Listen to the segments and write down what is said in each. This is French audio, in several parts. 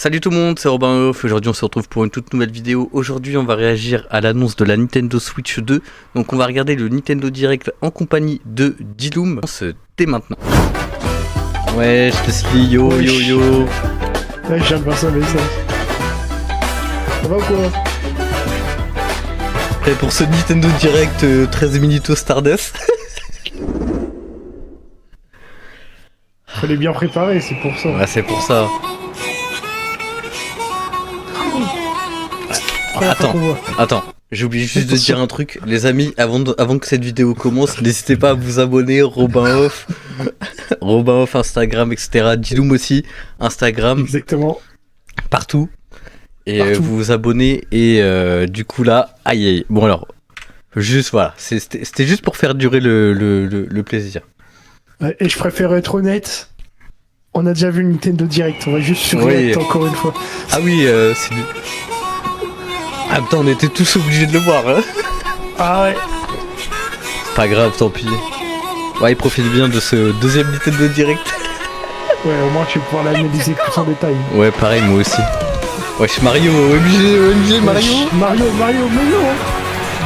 Salut tout le monde, c'est Robin Off. Aujourd'hui on se retrouve pour une toute nouvelle vidéo. Aujourd'hui on va réagir à l'annonce de la Nintendo Switch 2. Donc on va regarder le Nintendo Direct en compagnie de Diloom. Dès maintenant. Ouais, je te suis, yo yo yo. Ouais, je viens de voir ça, mais ça. Ça va ou quoi? Et pour ce Nintendo Direct 13 minutes au Stardust. Fallait bien préparer, c'est pour ça. Ouais, c'est pour ça. Attends, j'ai oublié juste de dire un truc. Les amis, avant que cette vidéo commence, n'hésitez pas à vous abonner, Robin Off, Robin Off, Instagram, etc. Diloom aussi, Instagram. Exactement. Partout. Et vous vous abonnez et du coup là, aïe aïe. Bon alors, juste voilà, c'était juste pour faire durer le plaisir. Ouais, et je préfère être honnête. On a déjà vu le Nintendo Direct, on va juste surveiller encore une fois. Ah oui, c'est lui. Ah putain, on était tous obligés de le voir, hein. Ah ouais. C'est pas grave, tant pis. Ouais, il profite bien de ce deuxième Nintendo Direct. Ouais, au moins tu vas pouvoir l'analyser plus en détail. Ouais, pareil, moi aussi. Wesh, Mario, OMG, Mario. Mario, mais non.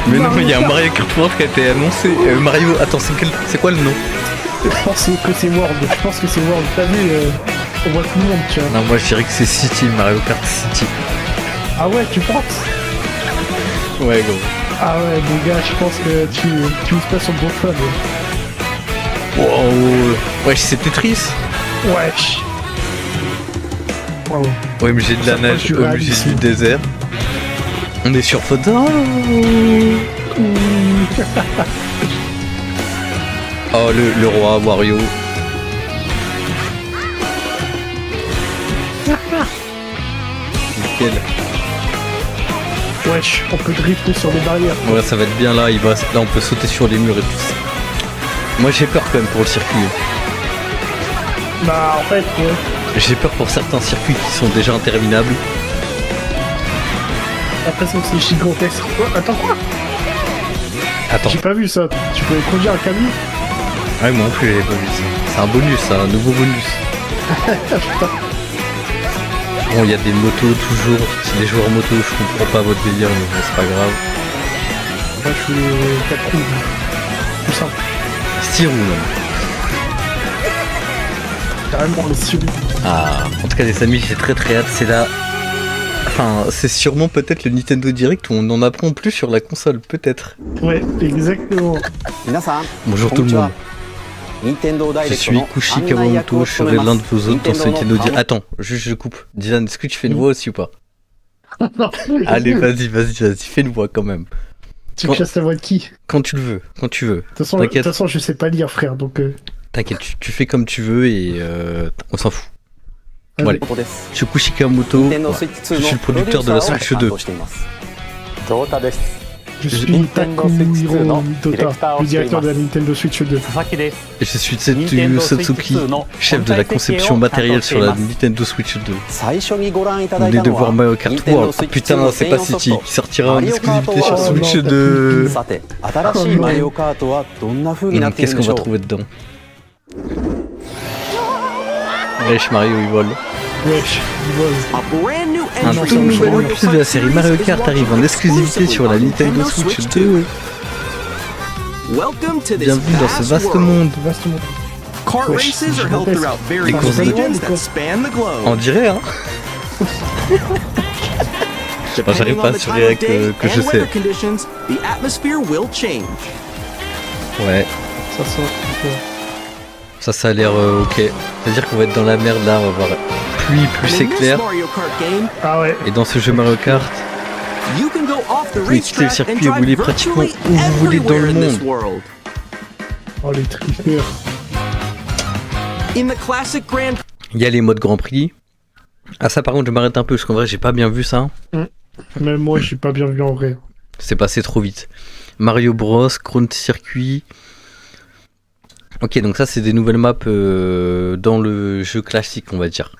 Mais non, il y a un Mario Kart World qui a été annoncé. Mario, attends, c'est quoi le nom? Je pense que c'est World, T'as vu, on voit tout le monde, tu vois. Non, moi je dirais que c'est City, Mario Kart City. Ah ouais, tu penses? Ouais, gros. Ah ouais, mon gars, je pense que tu mises pas sur le bon choix. Wow. Wesh, c'est Tetris. Wesh. Wow. OMG de la neige, OMG du désert. On est sur photo. Oh, le roi Wario. Nickel. Wesh, on peut drifter sur les barrières. Ouais, ça va être bien là, là on peut sauter sur les murs et tout ça. Moi j'ai peur quand même pour le circuit. Bah en fait, ouais. J'ai peur pour certains circuits qui sont déjà interminables. L'impression que c'est gigantesque. Oh, attends quoi? Attends. J'ai pas vu ça. Tu peux conduire un camion? Ouais, moi non plus j'avais pas vu ça. C'est un bonus, ça, un nouveau bonus. Putain. Bon, il y a des motos toujours. C'est des joueurs moto, je comprends pas votre délire, mais bon, c'est pas grave. Moi je suis 4 roues. Tout simple. 6 roues même. Carrément les 6 roues. Ah, en tout cas les amis, j'ai très hâte, c'est là. Enfin, c'est sûrement peut-être le Nintendo Direct où on en apprend plus sur la console, peut-être. Ouais, exactement. Bonjour tout le monde. Je suis Kushi Kawamoto, je serai l'un de vos hôtes dans ce Nintendo Direct. Attends, je coupe. Dylan, est-ce que tu fais une voix aussi ou pas? Allez, vas-y, fais une voix quand même. Tu me casses la voix de qui? Quand tu le veux, quand tu veux. De toute façon, je sais pas lire, frère, donc... T'inquiète, tu fais comme tu veux et on s'en fout. Bon, allez, je suis Kushi Kawamoto, je suis le producteur de la Switch 2. Je suis Takuhiro Dota, le directeur de la Nintendo Switch 2. Et je suis Tetsuya Satsuki, chef de la conception matérielle sur la Nintendo Switch 2. Vous venez de voir Mario Kart World. Ah, putain, c'est pas City qui sortira en exclusivité sur Switch 2. Qu'est-ce qu'on va trouver dedans? Wesh, Mario il vole. Wesh, il vole. Un tout nouvel opus de la série Mario Kart arrive en exclusivité sur la Nintendo Switch 2. Bienvenue dans ce vaste monde. Wesh, Les courses de on dirait, hein. J'arrive pas à assurer que je sais. Ouais. Ça a l'air ok. C'est-à-dire qu'on va être dans la merde là, on va voir pluie plus c'est clair. Ah ouais. Et dans ce jeu Mario Kart, vous pouvez quitter le circuit et rouler pratiquement où vous voulez dans le monde. Oh les trippers. Il y a les modes Grand Prix. Ah ça par contre je m'arrête un peu parce qu'en vrai j'ai pas bien vu ça. Même moi j'ai pas bien vu en vrai. C'est passé trop vite. Mario Bros, Crown Circuit. Ok, donc ça c'est des nouvelles maps dans le jeu classique, on va dire.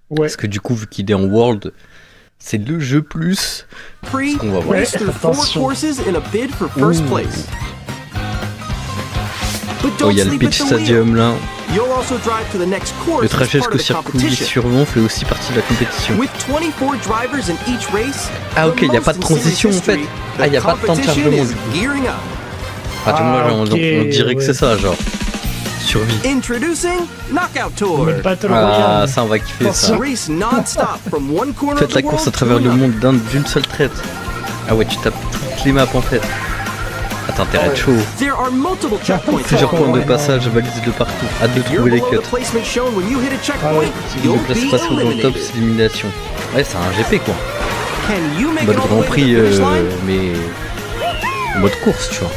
Ouais. Parce que du coup, vu qu'il est en World, c'est le jeu plus. Ce qu'on va voir. Ouais, attention. Oh, il y a le Peach Stadium là. You'll also drive to the next course Le trajet as part jusqu'au of the circuit competition. survent fait aussi partie de la compétition. With 24 drivers in each race, Ah ok, il n'y a pas de transition en fait. Ah, il n'y a pas de temps de chargement du coup. Gearing up. Ah, tu vois, ok, on dirait que ouais. c'est ça, genre. Survie. Introducing Knockout Tour. Mais Battle Ah, Royale. ça on va kiffer ça. Race non-stop from one corner of Faites the la course à world travers to le another. monde d'une seule traite. Ah ouais, tu tapes toutes les maps en fait. Attends, t'es red chaud. There are multiple checkpoints. Plusieurs along points the de way. passage balisés de partout. Hâte de If you're trouver les below cuts. the placement shown when you hit a Ah checkpoint, ouais. Si vous you'll de place be passer dans le top, eliminated. c'est l'élimination. Ouais, c'est un GP quoi. Can you make Mode it all the Grand way to the Prix, finish line? mais en mode course, tu vois.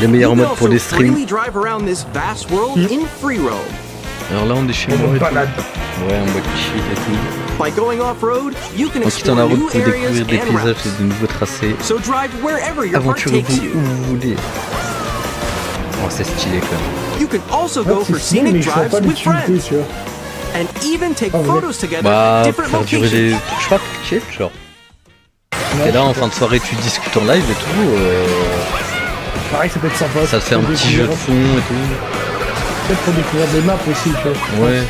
Les meilleurs You can modes pour also les streams. freely drive around this vast world in free roam. Alors là, on est chez On moi et monte tout. balade. Ouais, en mode chill et tout. By going off-road, you can En quittant la explore route new pour areas découvrir des and paysages routes. et de nouveaux tracés. So drive wherever your heart takes Aventurez-vous you. où vous voulez. Oh, c'est stylé quand même. You can also Ouais, go c'est for stylé, mais scenic je vois drives pas with l'utilité, friends tu vois. and even take Ah ouais. photos together Bah, at pour different faire durer les. locations. Je sais pas, pour chill, genre. Ouais, Et là, en fin de soirée, tu discutes en live et tout. Pareil, ça peut être sympa. Ça te fait un Pour petit jeu de découvrir- fond et tout. Peut-être pour découvrir des maps aussi, tu vois. Ouais.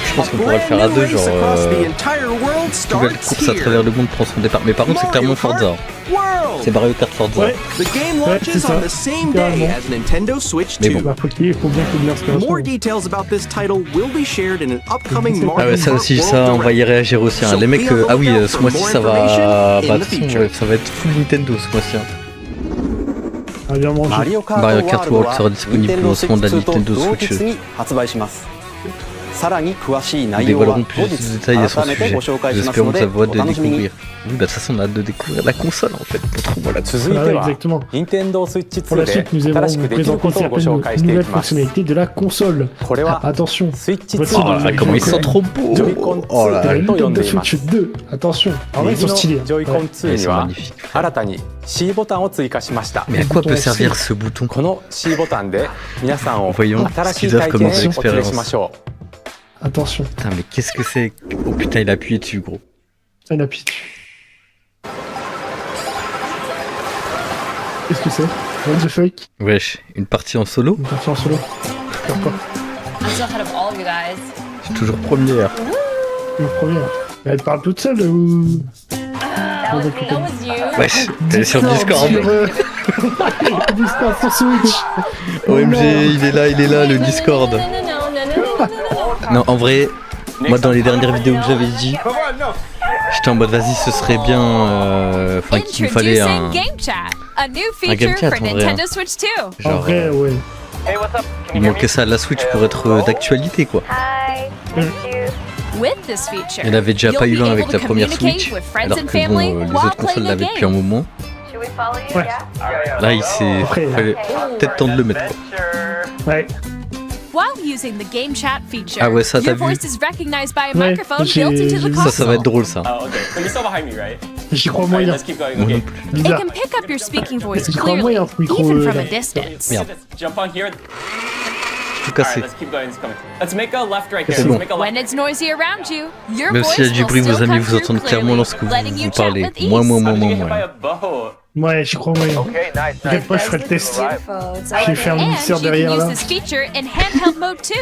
Je pense qu'on pourrait le faire à deux, genre. Brand new race across the entire world Nouvelle starts course à here. travers le monde prend son départ. Mais par contre, c'est clairement Forza. World. C'est Mario Kart Forza. Ouais. The game Ouais, launches c'est ça. on the same day Littéralement. as Nintendo Switch Mais 2. bon. Bah, faut bien qu'il y ait de l'inspiration. More details about this title will be shared in an upcoming Ah Mario Ah ouais, ça Kart aussi, World ça, on va y Direct. réagir aussi. Hein. Les mecs, ah oui, ce mois-ci, ça va. Bah, de toute façon, ouais, ça va être full Nintendo ce mois-ci. Hein. Ah, bien mangé. Mario Kart World sera disponible au lancement de la Nintendo Switch. Nous dévoilerons plus de détails à son sujet. Nous espérons que ça vaut de découvrir. Oui, bah de toute façon, on a hâte de découvrir la console en fait. Voilà. Voilà, exactement. Pour la suite, nous aimerons vous présenter certaines nouvelles fonctionnalités de la console. Attention, voici Oh là là, comment ils sont trop beaux! Oh là la là, Nintendo Switch 2. Attention, en vrai, ils sont stylés. hein. Ouais. ils sont magnifiques. 新たに C ボタンを追加しました Mais à quoi peut servir ce bouton? この C ボタンで皆さんを Voyons 新 ce しい qu'ils offrent 体 comme 験へ nouvelle お連れしま expérience. しょ Attention, Putain, mais qu'est-ce que c'est? Oh putain, il a appuyé dessus, gros. ça il appuie dessus. Qu'est-ce que c'est? What the fuck? Wesh, une partie en solo? Une partie en solo. Pourquoi pas? I'm still ahead of all of you guys. Je suis toujours première. Le premier. Mais elle parle toute seule ou. That was me. That was you. Wesh, t'es sur Discord. Discord sur Switch. OMG, il est là, le Discord. No, no, no, no, no, no, no. Non, en vrai, moi dans les dernières vidéos que j'avais dit, j'étais en mode vas-y, ce serait bien. Enfin, qu'il me fallait Introducing un. Game Chat, a new Un game feature chat, for en vrai, hein. Nintendo Switch 2. En Genre, vrai, ouais. il manquait ça à la Switch pour être d'actualité quoi. With this feature, Il n'y en avait déjà you'll pas eu be un able avec to la première communicate Switch, with friends alors and que bon, family les while autres consoles playing a l'avaient depuis un game. moment. Ouais. Là, il s'est. Après, Fallait peut-être temps de le mettre quoi. Ouais. While using the Game Chat feature, Ah ouais, ça, t'as your vu? voice is recognized by a Ouais, microphone j'ai- built into j'ai the vu console. Ça va être drôle ça. Oh, okay. But you're still behind me, right? J'y crois Alright, moyen. let's keep going. Moi non Okay. plus. It Bizarre. can pick up your speaking voice J'y crois clearly, moyen, ce micro. even from a là. distance. Merde. Let's jump on here. Tout Alright, cassé. let's keep going. It's coming. Let's make a left right there. C'est Let's bon. make a When left. it's noisy around you, your Même voice s'il y a du will bruit, vos still amis come vous through entendent clairement clearly, lorsque vous letting you chat parlez. with ease. Moi. I'm gonna get hit by a bow. Ouais, j'y crois moyen. T'inquiète pas, je ferai le test. Je vais faire le And mixeur you can derrière use là. this feature in handheld mode too,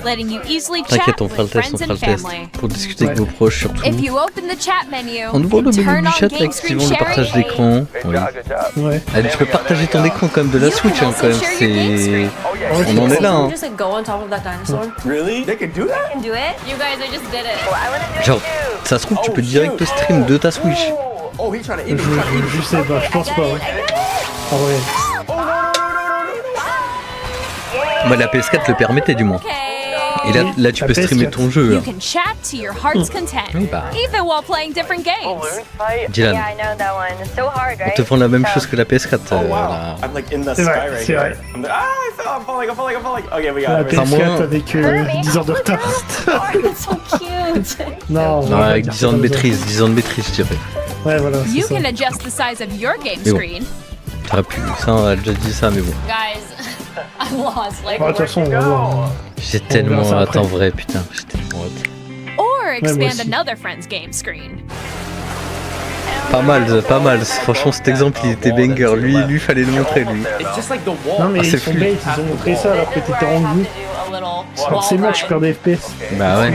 letting you easily chat T'inquiète, on fera le with test, on friends fera and le test. family. Pour discuter avec vos proches surtout. If you open the chat menu En ouvrant le and menu turn du on chat, game screen activons le partage sharing, d'écran. Oui. Ouais. Allez, tu peux partager ton écran quand même de la You can Switch, hein, also quand même. share your game C'est. screen. On en est là, hein. Just like go on top of that dinosaur. Really? They can do that? You can do it. You guys, I just did it. Genre, ça se trouve, tu peux direct le stream de ta Switch. Oh, he's trying to Je, eat me. je sais pas, je pense pas. Ouais. Ah ouais. Bah, la PS4 le permettait du moins. Okay. Et là tu La peux streamer PS4. ton jeu. You Là. can chat to your heart's content, Oui, bah. even while playing different games. Dylan, I know that one. It's so hard, on right? te vend la même chose que la PS4. Oh wow. là. I'm like in the C'est sky vrai, right c'est here. vrai. I'm like, I fell, I'm falling. Okay, we La got it. Enfin, moi- PS4 avec 10 heures de retard. That's so cute. Non, Non, avec 10 ans de maîtrise, 10 ans de maîtrise, je dirais. Ouais, voilà. c'est You ça. can adjust the size of your game Mais bon. screen. T'aurais pu, ça on a déjà dit ça, mais bon. Guys, I'm lost. Like, Ah, de toute façon, on va voir. J'ai tellement verra ça hâte après. en vrai, putain, j'ai tellement hâte. or moi expand aussi. another friend's game screen. Pas mal, pas mal. Franchement, cet exemple, il était banger. Lui, fallait le montrer, lui. Non, mais c'est ils sont fluide. bêtes, ils ont montré ça alors que t'étais rendu. Forcément, tu perds des FPS. Bah ouais.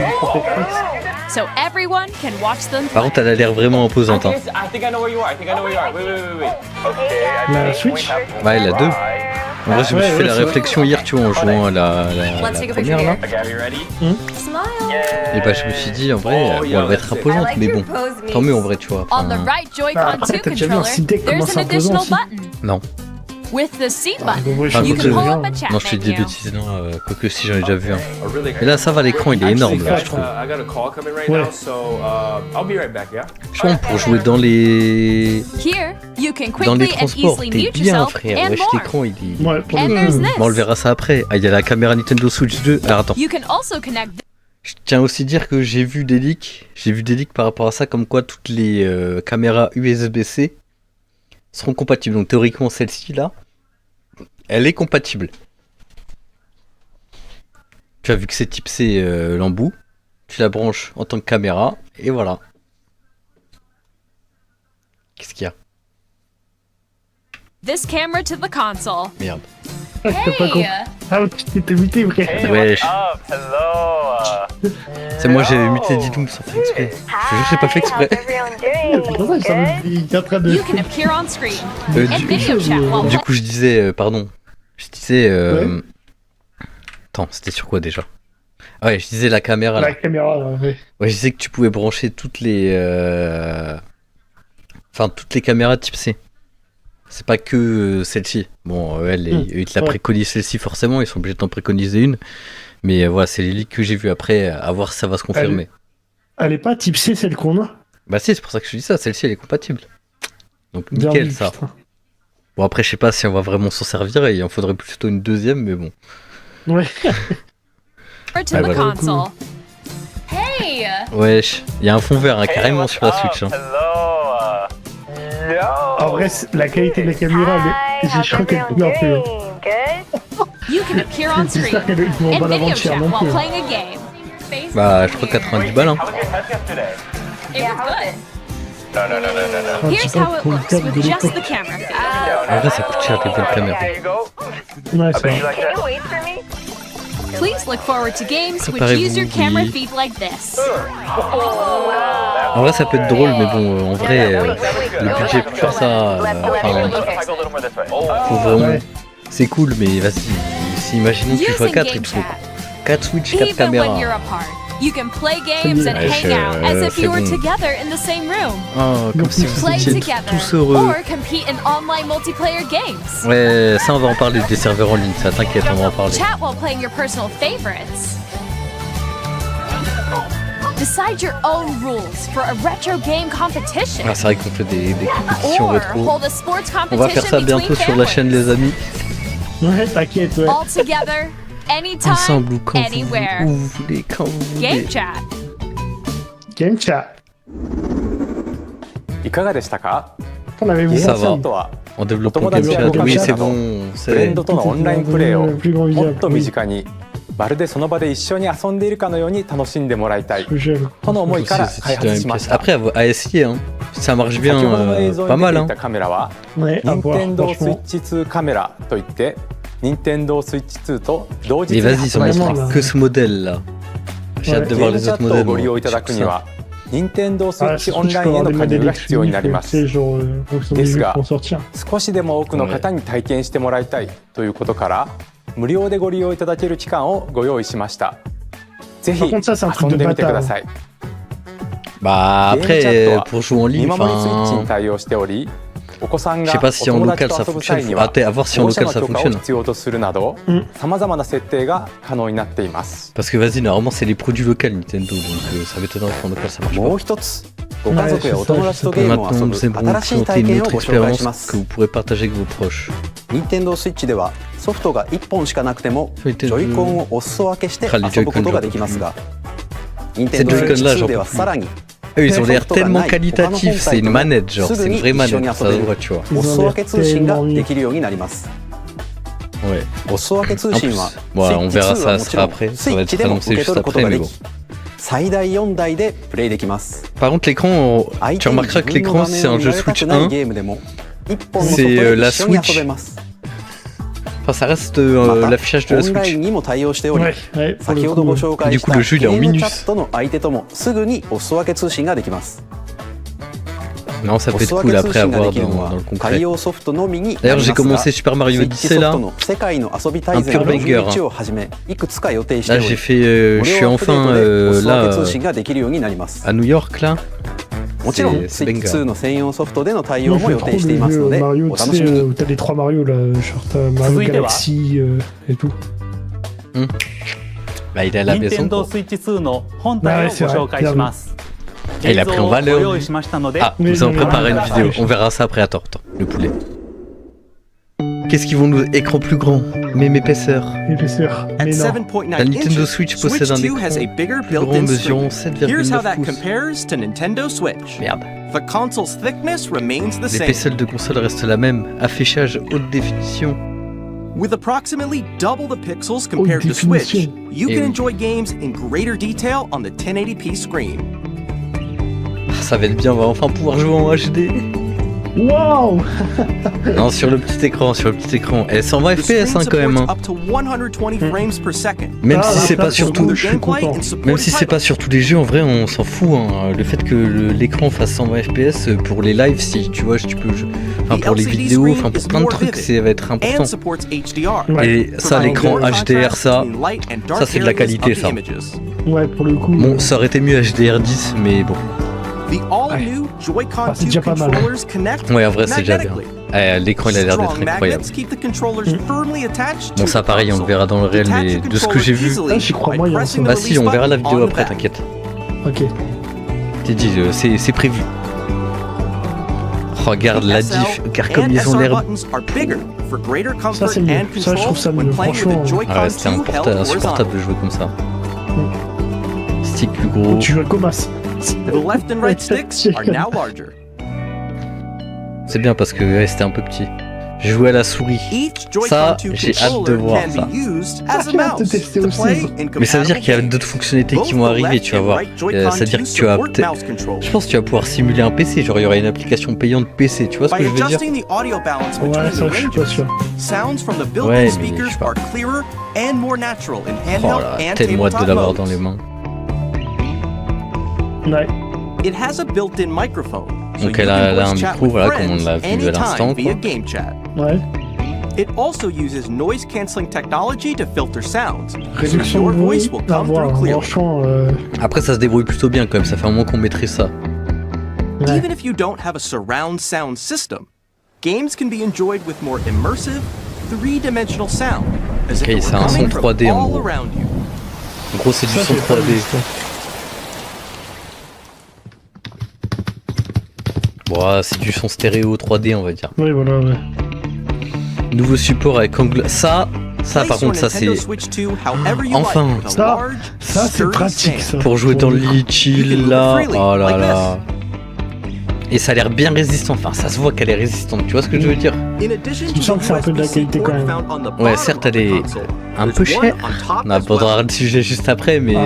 So everyone can watch them Par contre, elle a l'air vraiment imposante. Hein. I think I know where you are. Wait. La Switch. Ouais, la 2. En vrai, je me suis fait la réflexion hier, tu vois, en jouant à la première là. Okay, are you ready? Et bah, je me suis dit, en vrai, bon, elle va être imposante, mais bon, tant mieux en vrai, tu vois. On the Enfin, right Bah, Joy-Con après, 2 t'as déjà vu un controller. Steam comment There's c'est an additional imposant aussi. button. non. With the C button, Donc, ouais, Ah, you donc, can pull bien. up a chat Non, je te dis des menu. bêtises, non, quoique si j'en ai déjà vu un. Mais là, ça va, l'écran il est énorme là, je trouve. I got a call coming right Ouais. now, so I'll be right back, yeah? Je pense pour jouer dans les Here, you can dans les quickly and transports, easily t'es mute bien, yourself frère. and Wesh, more. l'écran il est. Ouais, pour And le there's coup. this. Bon, on le verra ça après. Ah, il y a la caméra Nintendo Switch 2. Alors attends. You can also connect Je tiens aussi à dire que j'ai vu des leaks. J'ai vu des leaks par rapport à ça, comme quoi toutes les caméras USB-C seront compatibles. Donc théoriquement, celle-ci là, elle est compatible. Tu as vu que c'est type C l'embout. Tu la branches en tant que caméra et voilà. Qu'est-ce qu'il y a? this camera to the console. Merde. Ah, t'as pas compris. Ah, tu t'étais muté, frère. Wesh. Hello. C'est moi j'ai muté Didoum sans faire exprès. Je te jure, j'ai pas fait exprès. C'est pour ça que ça me dit en train de. You can appear on screen Euh, and du- video chat while Du coup, je disais, pardon. Je disais. Ouais. Attends, c'était sur quoi déjà? Ah ouais, je disais la caméra là. La caméra, là, ouais. Ouais, je disais que tu pouvais brancher toutes les. Enfin, toutes les caméras type C. C'est pas que celle-ci. Bon, ils te la Ouais. préconisent celle-ci forcément, ils sont obligés de t'en préconiser une. Mais voilà, c'est les leaks que j'ai vu après, à voir si ça va se confirmer. Elle est pas type C, celle qu'on a. Bah si, c'est pour ça que je te dis ça, celle-ci elle est compatible. Donc Bien nickel vu, ça. putain. Bon après je sais pas si on va vraiment s'en servir et il en faudrait plutôt une deuxième, mais bon. Ouais. to the voilà. console. Hey! Wesh, il y a un fond vert hein, carrément sur la Switch. Hein. En vrai, la qualité de la caméra, je crois qu'elle est plus un peu. Hein. You can appear on screen J'espère qu'elle ne vont and pas la video vendre cher chat non while plus. playing a game. Bah je crois 90 balles. Hein. It was good. Un petit Here's peu how it pour le looks cadre de with just l'époque. the camera feed. En vrai ça coûte cher les bonnes caméras. Ouais, c'est vrai. Please look forward to games which Préparez-vous, use your camera oui. feed like this. En vrai ça peut être drôle mais bon en vrai le budget pour faire ça, faut vraiment... Ouais. C'est cool mais vas-y, si imaginons que tu joues à Using 4 il game te faut chat. 4 Switch, 4 Even when you're caméras. apart, you can play games and Ouais, hang out as if c'est you were bon. together in the same room. Oh, comme si vous Play étiez together tous heureux. or compete in online multiplayer games. Ouais, ça on va en parler des serveurs en ligne, ça t'inquiète, on va en parler. Chat while playing your personal favorites. Decide your own rules for a retro game competition. Ah, c'est vrai qu'on fait des compétitions Or rétro. hold a sports On va faire ça competition bientôt between sur la chaîne les families. amis. Ouais, t'inquiète, ouais. All together, anytime, Ensemble ou quand anywhere. vous voulez, quand vous voulez. Game chat. Game chat. いかがでしたか？ T'en avais vu Ça ça va. En développant Game Chat, oui c'est bon, フレン c'est... ドとのオンラインプレイをplus grand もっと身近にまるでその場で一緒に遊んでいるかのように楽しんでもらいたい Je との思いから C'est 開 dans la 発 même しま pièce. した。 Après à essayer, hein. Ça marche 先 bien, ほどの映像 pas に出 mal てい hein. たカメラは Ouais, à voir, Nintendo franchement. Switch 2カメラといって任天堂 Switch 2と同時 Mais に vas-y, 発 ça 売し montre ます que ce modèle là. J'ai hâte de ゲ voir ーム les チャ autres ットを modèles. ご利用 moi. いただくに Ça. は任天堂 Ah, Switch オ surtout ン tu ラ peux インへ avoir の des 加入 modèles が必要になり exclusifs, ま tu す sais, genre, en fonction des Des jeux gars. qui vont sortir. 少しでも多くの方に体験してもらいたいということから無料でご利用いただける期間をご用意しましたぜひ Par contre, ça, c'est un truc 遊ん de でみてく bâtard. ださい Bah ゲームチャット après, は pour jouer en 見 ligne, 守りスイッチ enfin... に対応しておりお子さん Je が sais お pas si en 友 local 達 ça と遊ぶ際 fonctionne. には À voir si en 保護者 local の ça 許可を fonctionne. 必要とするなどうんさまざまな設定が可能になっています Parce que vas-y, normalement c'est les produits locaux Nintendo, donc ça m'étonnerait qu'en local ça marche もう pas. 一つご家族やお友達とゲームを遊 Maintenant ぶ nous allons 新しい présenter 体 une 験を autre ご紹介しま expérience す que vous pourrez partager avec vos proches. Nintendo Switch ではソフトが1本しかなくてもそう言ってるジョイコンをお裾分けしてあれ遊ぶことができますが Nintendo ジョイコン Switch là, 2では j'en peux plus. さらに Ah, ils ont l'air tellement qualitatifs, c'est une manette, genre, c'est une vraie manette, ça se voit, tu vois. お裾分け通信ができるようになります Ouais. お裾分け通 En 信 plus, は bon, on Switch verra 2は ça もち sera ろん après, スイ ça va ッチ être でも annoncé 受け juste 取ること après, が mais で bon. き最大4台でプレイできます。 Par contre, l'écran, tu remarqueras que l'écran, c'est un jeu Switch 1. C'est la Switch. Enfin, ça reste l'affichage de la Switch. Du coup, le jeu il est en minus. Non, ça peut être cool après à voir dans le concret. D'ailleurs, j'ai commencé Super Mario Odyssey là. Un pur banger. Là, j'ai fait. Je suis enfin là à New York là. もちろん、スイッチ2の専用ソフトでの対応も予定していますので、お楽しみに。T'as les 3 Mario là, genre t'as Mario Galaxy et tout. Bah, il est à la maison. Nintendo Switch 2の本体をご紹介します。Il a pris en valeur. Ah, nous avons préparé une vidéo. On verra ça après. Attends, le poulet. Qu'est-ce qu'ils vont nous... Écran plus grand, même épaisseur. At 7.9 La Nintendo Switch inches, possède un Switch 2 écran has a bigger plus grand built-in mesurant screen. Here's how 7,9 that pouces. compares to Nintendo Switch. Merde. The console's thickness remains the same. L'épaisseur de console reste la même. Affichage haute définition. With approximately double the pixels compared to Switch, you can enjoy games in greater detail on the 1080p screen. Ça va être bien, on va enfin pouvoir jouer en HD. Wow. Non, sur le petit écran, Et 120 FPS hein, quand même. Hein. Même si c'est pas sur tout, même si c'est pas sur tous les jeux, en vrai, on s'en fout. Hein. Le fait que l'écran fasse 120 FPS pour les lives, si tu vois, tu peux, enfin pour les vidéos, enfin pour plein de trucs, ça va être important. Et ça, l'écran HDR, ça c'est de la qualité, ça. Ouais, pour le coup. Bon, ça aurait été mieux HDR10, mais bon. C'est déjà pas mal. Ouais, en vrai, c'est déjà bien. L'écran, il a l'air d'être incroyable. Bon, ça, pareil, on le verra dans le réel, mais de ce que j'ai vu... J'y crois moyen. Bah si, on verra la vidéo après, t'inquiète. Ok. T'es dit, c'est prévu. Regarde la diff, car comme ils ont l'air... Ça, c'est mieux. Ça, je trouve ça mieux, franchement. Ah ouais, c'était insupportable de jouer comme ça. Stick plus gros. Tu joues comme as. The left and right sticks are now larger. C'est bien parce que ouais, c'était un peu petit. J'ai joué à la souris. Ça, j'ai hâte de voir ça. Mais ça veut dire qu'il y a d'autres fonctionnalités qui vont arriver, tu vas voir. Ça veut dire que tu vas peut-être... Je pense que tu vas pouvoir simuler un PC, genre il y aura une application payante PC, tu vois ce que je veux dire? Ouais, ça je suis pas sûr. Ouais, mais je sais pas. Oh là, tellement hâte de l'avoir dans les mains. Ouais. Donc elle a un micro, voilà, comme on l'a vu à l'instant. Ouais. It also uses noise cancelling technology to filter sounds. Réduction de bruit, à voir, franchement... Après ça se débrouille plutôt bien quand même, ça fait un moment qu'on maîtrise ça. Ouais. Even if you don't have a surround sound system, games can be enjoyed with more immersive, three-dimensional sound. As Ok, c'est un son 3D en gros. En gros c'est du son 3D. Bon, c'est du son stéréo 3D on va dire. Oui voilà, ouais. Nouveau support avec angle... Ça par contre ça c'est... Enfin ça c'est pratique ça. Pour jouer dans le lit chill là, oh là là. Et ça a l'air bien résistant, enfin ça se voit qu'elle est résistante, tu vois ce que je veux dire? Tu sens que c'est un peu de la qualité quand même. Ouais certes elle est un peu chère, on abordera le sujet juste après mais...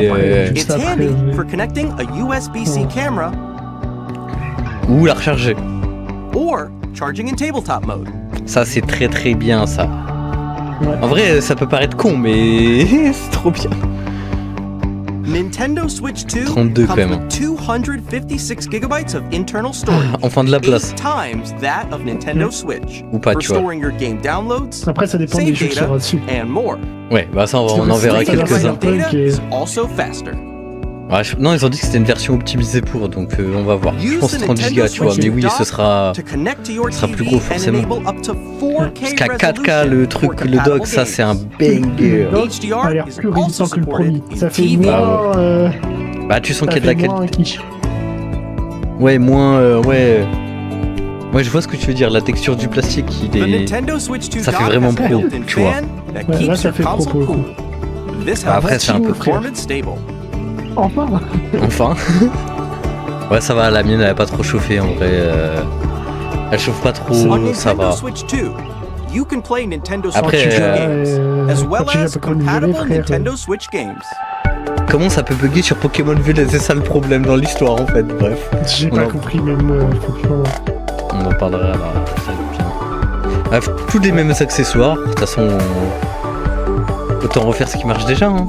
Ou la recharger. Ça c'est très très bien ça. Ouais. En vrai ça peut paraître con mais c'est trop bien. Nintendo Switch 2 32 quand même. comes with 256 gigabytes of internal storage. Enfin de la place. 8 times that of Nintendo Switch. Ou pas, for tu vois. storing your game downloads, Après ça dépend des jeux qui seront dessus. and more. Ouais bah ça on en verra quelques-uns. Data is also faster. Ouais, non ils ont dit que c'était une version optimisée pour donc on va voir. Je pense que 30 Go tu vois mais oui ce sera plus gros forcément. Parce qu'à 4K le truc, le dock ça c'est un banger. Ça a l'air plus résistant que le premier. Ça fait moins... Bah tu sens qu'il y a de la qualité. Ouais, moins... ouais je vois ce que tu veux dire, la texture du plastique il est... Ça fait vraiment pro, tu vois. Ouais, là ça fait pro pour le coup. Bah, après c'est un peu pro. Enfin. Ouais ça va, la mienne elle a pas trop chauffé en vrai. Elle chauffe pas trop, ça va. Après as well as compatible Nintendo Switch games. Comment ça peut bugger sur Pokémon Violet? C'est ça le problème dans l'histoire en fait, bref. J'ai pas compris même moi, on en parlera là, ça va être bien. Bref, tous les mêmes accessoires, de toute façon, autant refaire ce qui marche déjà. Hein.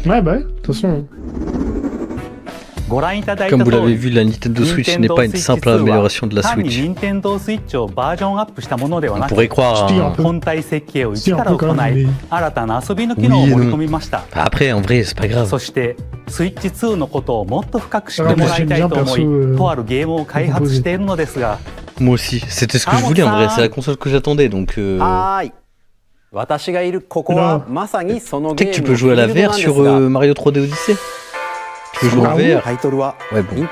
Ouais, bah, de toute façon. Comme vous l'avez vu, la Nintendo Switch n'est pas une simple amélioration de la Switch. On pourrait croire. Après, en vrai, c'est pas grave. Moi aussi, c'était ce que je voulais en vrai, c'est la console que j'attendais donc. Peut-être que tu peux jouer à la VR sur Mario 3D Odyssey. Tu peux jouer en VR. Ouais, bon.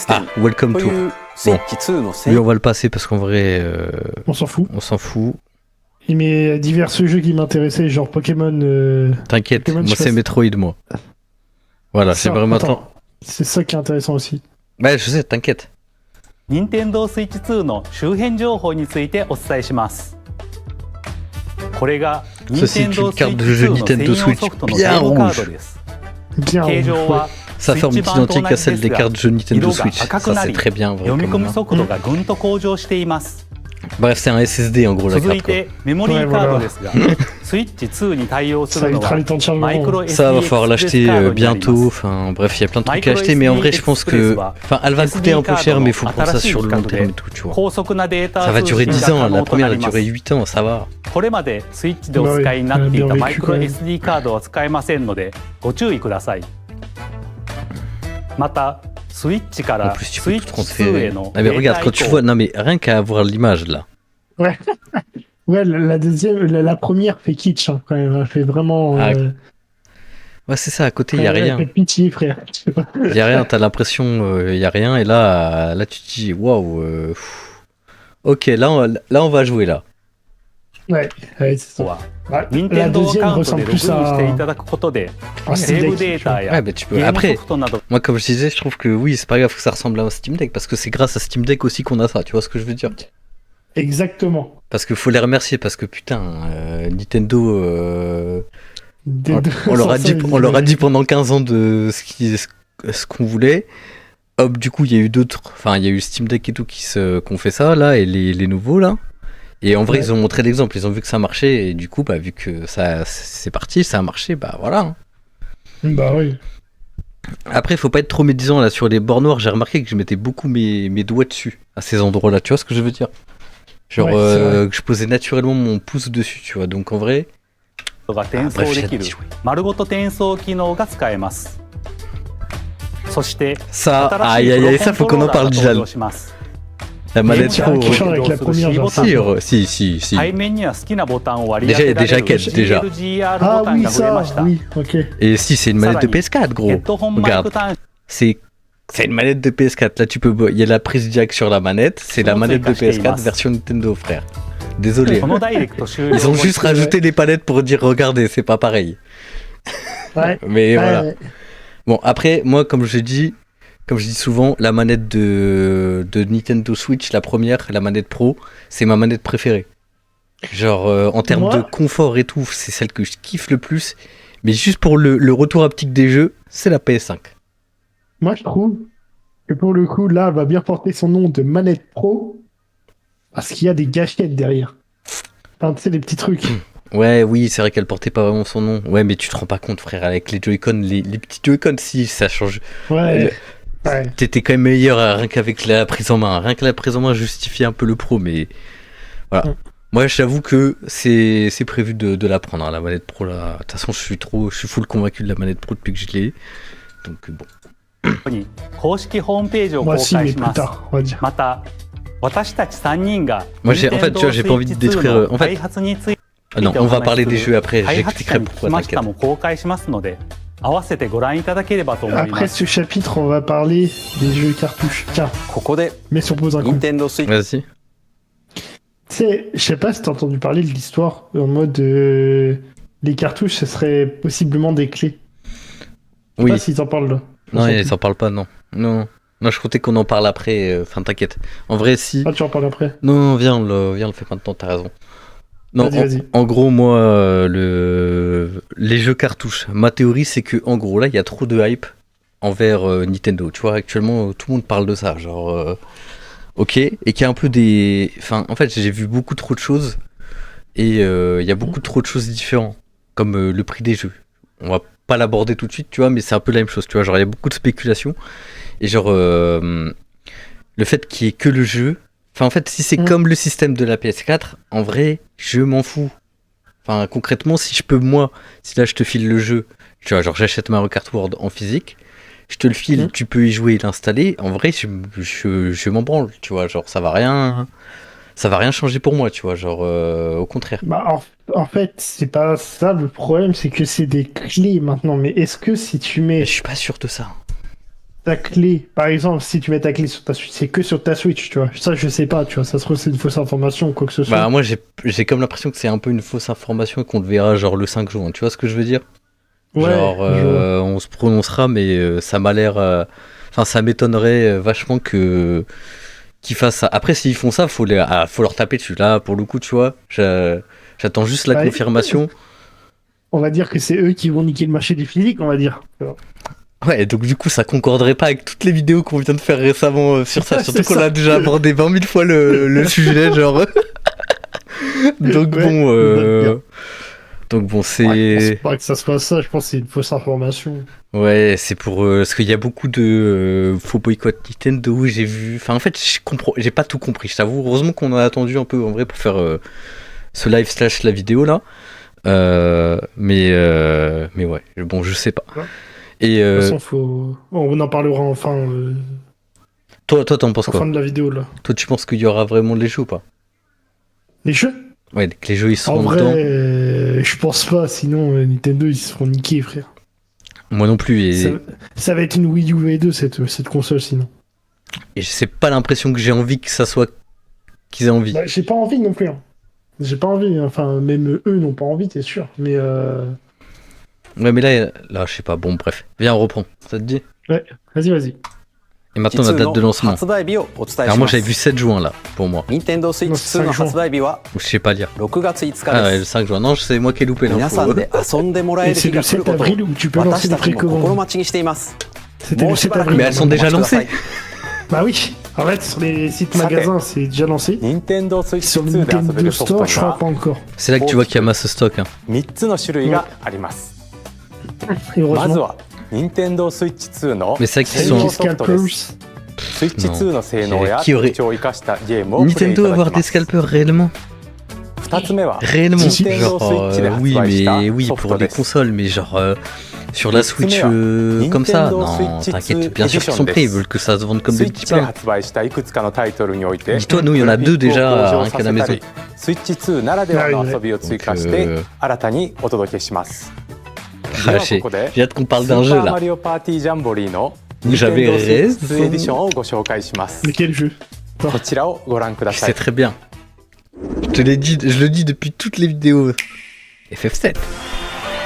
Ah, Welcome to. Bon. Lui, on va le passer parce qu'en vrai. On s'en fout. On s'en fout. Il met divers jeux qui m'intéressaient, genre Pokémon. T'inquiète, moi c'est Metroid, moi. Voilà, c'est vraiment. C'est ça qui est intéressant aussi. Ouais, je sais, t'inquiète. Nintendo Switch 2の周辺情報についてお伝えします。これが Nintendo Switch 2の専用ソフトのゲームカードです。形状は Sa forme est identique à celle des cartes de jeu Nintendo Switch. Ça c'est très bien vrai. Bref, c'est un SSD en gros la carte. Ça va falloir l'acheter bientôt. Enfin bref, il y a plein de trucs à acheter, mais en vrai je pense que, enfin, elle va coûter un peu cher, mais il faut prendre ça sur le long terme et tout, tu vois. Ça va durer 10 ans. La première a duré 8 ans, ça va. これまでスイッチでお使いになっていたマイクロ SD カードは使えませんのでご注意ください。またスイッチからスイッチ2への mais regarde quand tu vois, non mais rien qu'à voir l'image là. Ouais. Ouais, la deuxième, la première fait kitsch hein, quand même, elle fait vraiment. Ouais, c'est ça, à côté, il y a rien. Fait pitié, frère. Il y a rien, t'as l'impression il y a rien et là tu te dis waouh. OK, là on va jouer là. Ouais, c'est ça. La deuxième ressemble plus à... Ouais, mais tu peux... Après, moi comme je disais, je trouve que oui, c'est pas grave que ça ressemble à un Steam Deck, parce que c'est grâce à Steam Deck aussi qu'on a ça, tu vois ce que je veux dire? Exactement. Parce qu'il faut les remercier, parce que putain, Nintendo... on leur a dit pendant 15 ans de ce qu'on voulait. Hop, du coup, il y a eu d'autres... Enfin, il y a eu Steam Deck et tout qui ont fait ça, là, et les nouveaux, là. Et en vrai, ils ont montré l'exemple, ils ont vu que ça marchait, et du coup, bah, vu que c'est parti, ça a marché, bah voilà. Hein. Bah oui. Après, faut pas être trop médisant là sur les bords noirs, j'ai remarqué que je mettais beaucoup mes doigts dessus, à ces endroits-là, tu vois ce que je veux dire? Genre, que je posais naturellement mon pouce dessus, tu vois, donc en vrai... bref, j'ai hâte d'y jouer. Ça, aïe, ça faut qu'on en parle, Jal. La manette pro. Avec la première si. Déjà quête, déjà. Ah oui, ça, oui, ok. Et si, c'est une manette de PS4, gros. Regarde. C'est une manette de PS4. Là, il y a la prise jack sur la manette. C'est la manette de PS4 version Nintendo, frère. Désolé. Ils ont juste rajouté les palettes pour dire, regardez, c'est pas pareil. Ouais. Mais voilà. Bon, après, moi, comme je dis souvent, la manette de Nintendo Switch, la première, la manette Pro, c'est ma manette préférée. Genre, en termes de confort et tout, c'est celle que je kiffe le plus. Mais juste pour le retour haptique des jeux, c'est la PS5. Moi, je trouve que pour le coup, là, elle va bien porter son nom de manette Pro parce qu'il y a des gâchettes derrière. Enfin, tu sais, les petits trucs. Ouais, oui, c'est vrai qu'elle portait pas vraiment son nom. Ouais, mais tu te rends pas compte, frère, avec les Joy-Con, les petits Joy-Con, si, ça change. Ouais. T'étais quand même meilleur rien qu'avec la prise en main. Rien que la prise en main justifiait un peu le pro, mais voilà. Moi, j'avoue que c'est prévu de la prendre, hein, la manette pro là. De toute façon, je suis full convaincu de la manette pro depuis que je l'ai. Donc bon. Moi aussi, mais plus tard, on va dire. Moi, en fait, tu vois, j'ai pas envie de détruire. En fait, non, on va parler des jeux après. J'expliquerai pourquoi. Après ce chapitre, on va parler des jeux cartouches. Tiens, mais sur pause un coup. Vas-y. Tu sais, je sais pas si t'as entendu parler de l'histoire en mode les cartouches, ce serait possiblement des clés. Je sais pas s'ils en parlent là. Non, ils en parlent pas, non. Non, je comptais qu'on en parle après. Enfin, t'inquiète. En vrai, si. Ah, tu en parles après? Non, viens, on le fait maintenant, t'as raison. Non, Vas-y. en gros, moi, les jeux cartouches, ma théorie, c'est que en gros, là, il y a trop de hype envers Nintendo. Tu vois, actuellement, tout le monde parle de ça. Genre, ok, et qu'il y a un peu des. Enfin, en fait, j'ai vu beaucoup trop de choses et il y a beaucoup trop de choses différentes, comme le prix des jeux. On va pas l'aborder tout de suite, tu vois, mais c'est un peu la même chose, tu vois. Genre, il y a beaucoup de spéculation et genre, le fait qu'il y ait que le jeu. Enfin, en fait, si c'est comme le système de la PS4, en vrai, je m'en fous. Enfin, concrètement, si je peux, moi, si là je te file le jeu, tu vois, genre j'achète Mario Kart World en physique, je te le file, tu peux y jouer et l'installer, en vrai, je m'en branle, tu vois, genre ça va rien changer pour moi, tu vois, genre au contraire. Bah, en fait, c'est pas ça le problème, c'est que c'est des clés maintenant. Mais est-ce que si tu Mais mets je suis pas sûr de ça. ta clé, par exemple, si tu mets ta clé sur ta Switch, c'est que sur ta Switch, tu vois. Ça, je sais pas, tu vois. Ça se trouve, c'est une fausse information ou quoi que ce soit. Bah, moi, j'ai comme l'impression que c'est un peu une fausse information et qu'on le verra genre le 5 juin, tu vois ce que je veux dire? Ouais, Genre, on se prononcera, mais ça m'a l'air. Enfin, ça m'étonnerait vachement qu'ils fassent ça. Après, s'ils font ça, faut leur taper dessus. Là, pour le coup, tu vois, j'attends juste la Ouais. confirmation. On va dire que c'est eux qui vont niquer le marché du physique, on va dire. Ouais, donc du coup, ça concorderait pas avec toutes les vidéos qu'on vient de faire récemment sur ça. Surtout C'est qu'on ça. a déjà abordé 20 000 fois le sujet, genre. Donc Ouais, bon, donc bon, Ouais, je c'est. pense pas que ça soit ça, je pense que c'est une fausse information. Ouais, c'est pour parce qu'il y a beaucoup de faux boycott Nintendo, j'ai vu. Enfin, en fait, j'ai pas tout compris. Je t'avoue, heureusement qu'on a attendu un peu en vrai pour faire ce live / la vidéo là. Mais ouais, bon, je sais pas. Ouais. Et De toute façon, on en parlera enfin toi, t'en penses en quoi? fin de la vidéo là. Toi, tu penses qu'il y aura vraiment les jeux ou pas? Les jeux? Ouais, que les jeux ils En seront vrai, dedans. je pense pas, sinon Nintendo ils se feront niquer, frère. Moi non plus. Ça va être une Wii U V2 cette console sinon. Et c'est pas l'impression que j'ai envie que ça soit qu'ils aient envie. Bah, j'ai pas envie non plus. Hein. J'ai pas envie, enfin même eux n'ont pas envie, t'es sûr. Mais Ouais, mais là, je sais pas. Bon, bref. Viens, on reprend. Ça te dit? vas-y. Et maintenant, la date de lancement. 発売日をお伝えします。 Alors moi, j'avais vu 7 juin là, pour moi. Nintendo Switch 2の発売日は Ou je sais pas lire.6月5日 Ah ouais, で le す。 5 juin. Non, c'est moi qui ai loupé 皆さ l'info. んで遊んでもらえ Et る c'est 日 le が来る 7ことを avril où tu peux lancer 私 les たちも心 précommandes. 待ちにしています。 C'était le 7 avril. Mais elles sont déjà お待ちください lancées. Bah oui, en fait sur les sites magasins c'est déjà lancé. Nintendo Switch Sur le 2で遊べ Nintendo るソフト Store, に je crois は pas encore. C'est là que tu vois qu'il y a masse stock. Hein. 3つの種類があります。 Et まず heureusement. は Nintendo Switch 2の Mais c'est vrai qu'ils 専 sont- 用ソフトです。 Scalpers. Switch 2の性能やqui aurait- 特徴を生かしたゲームをプレイいた Nintendo だ avoir きま des す。 scalpers réellement? 2つ目は Réellement. Si, si. Genre, Nintendo Switch で発 oui, 売した mais oui, ソフ pour ト les です。 consoles, mais genre sur la Switch Nintendo comme ça. Switch Non, 2 t'inquiète, bien sûr qu'ils sont prêts, ils veulent que ça se vende comme des petits スイッチで pains. 発売したいくつかのタイトルにおいて Dis-toi, nous, il y en a deux déjà, rien qu'à la maison. スイッチ2ならではの遊びを追加し Donc, て新たにお届けします。 Ah, ではここで j'ai hâte qu'on ス parle ー d'un パ jeu ーマ là. リオパーティージャンボリーの J'avais Nintendo Switch 2 raison. エディションをご紹介します。 Mais quel jeu? こちらをご覧くだ Je さ sais い。 très bien. Je le dis depuis toutes les vidéos. FF7.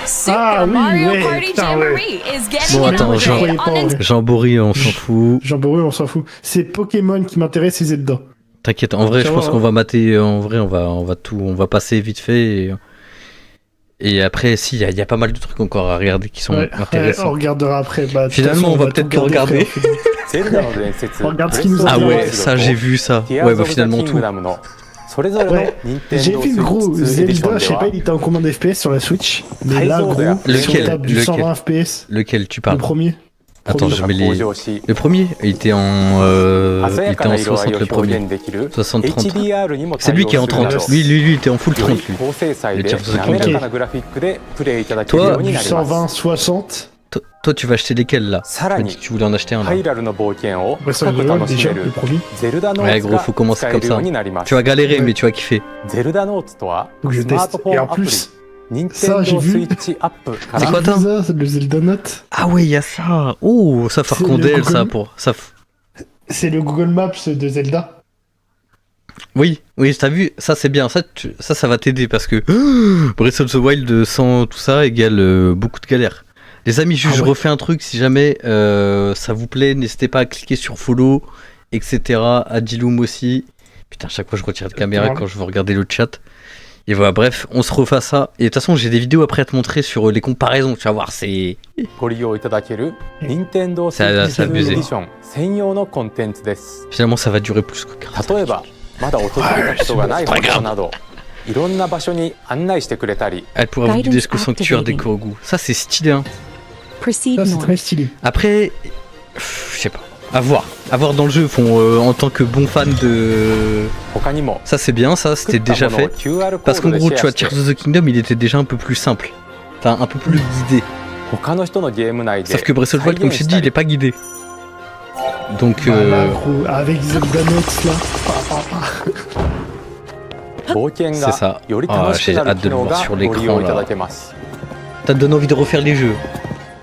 Super Ah oui, Mario ouais, Party putain, Jamboree is getting Bon, an attends, upgrade je on croyais pas, Nintendo. Jean-Bory, on s'en fout. Jean Boru, on s'en fout. C'est Pokémon qui m'intéresse et Zelda. T'inquiète, en vrai, je Ça pense va, qu'on hein. va mater. En vrai, on va passer vite fait. Et après, si, il y a pas mal de trucs encore à regarder qui sont Ouais, intéressants. on regardera après. Bah, de toute Finalement, façon, on va tout peut-être le regarder. frère. ゼルダの伝説、Regarde ce qui nous Ah intéresse. ouais, ça j'ai vu ça. Ouais, bah finalement tout. のそれぞれのOuais, J'ai Nintendo vu le gros Switch 2 エディショ Zelda, ン je で sais pas, は il était en combien de FPS sur la Switch. Mais là, gros, Lequel on tape du Lequel 120 FPS. Lequel tu Le parles? premier. Attends, Premier. je mets 向 les. 上し Le premier, il était en 鮮やかな色合い 60 を le 表 premier. 現できる 60-30. HDR にも C'est 対 lui 応 qui est en するなど 30. Lui, il était en full よ 30 り lui. 高精細でLes tiers滑らかなグラフィックでプレイいただける Toi, ように Du なります 120-60. Toi, tu vas acheter lesquels là? さら Tu m'as に dit que tu voulais en acheter un ハイ là. ラルの冒険を Ouais, 深 ça, く le 楽し déjà, め le る premier. ゼルダノ Ouais, ーツ gros, が faut commencer 使え comme るよ ça. うになります Tu vas galérer, Ouais. mais tu vas kiffer. ゼルダノーツとは Donc je スマー teste. トフォ Et ン en アプリ plus, Nintendo j'ai vu. Switch アップか C'est ら quoi, toi ça, le Zelda Note. Ah ouais, il y a ça. Oh, ça C'est Farcondel, le ça Google- pour ça. C'est le Google Maps de Zelda. Oui, t'as vu, ça c'est bien, ça va t'aider parce que Breath of the Wild sans tout ça égale beaucoup de galères. Les amis, juste Ah je ouais. refais un truc, si jamais ça vous plaît, n'hésitez pas à cliquer sur follow, etc. À Diloom aussi. Putain, chaque fois je retire la caméra Ouais. quand je veux regarder le chat. Et voilà, bref, on se refait ça. Et de toute façon, j'ai des vidéos après à te montrer sur les comparaisons. Tu vas voir, c'est... ご利用いただける Nintendo Ça a Switch 2 abusé. Edition 専用のコンテンツです。 Finalement, ça va durer plus que 40 例えば、まだ訪れたことがない場所など、いろんな場所に案内してくれたり、 Elle pourra vous guider jusqu'au sanctuaire des Kogu. Ça, c'est stylé, hein. Proceed Ça, c'est north. très stylé. Après, je sais pas. À voir dans le jeu. En tant que bon fan de... 他にも Ça, c'est bien, ça, 作 c'était った déjà ものを fait. QR コ Parce ード qu'en で gros, シ tu ェ vois, アして Tears of the Kingdom, il était déjà un peu plus simple. Enfin, un peu plus guidé. 他の人のゲーム内で Sauf que Breath of the Wild, comme je t'ai dit, il est pas guidé. Donc, Voilà, gros, avec Zelda Notes là. 冒険 C'est ça. がより楽しくなる機能がご利用いただけます。 ça te donne envie de refaire les jeux.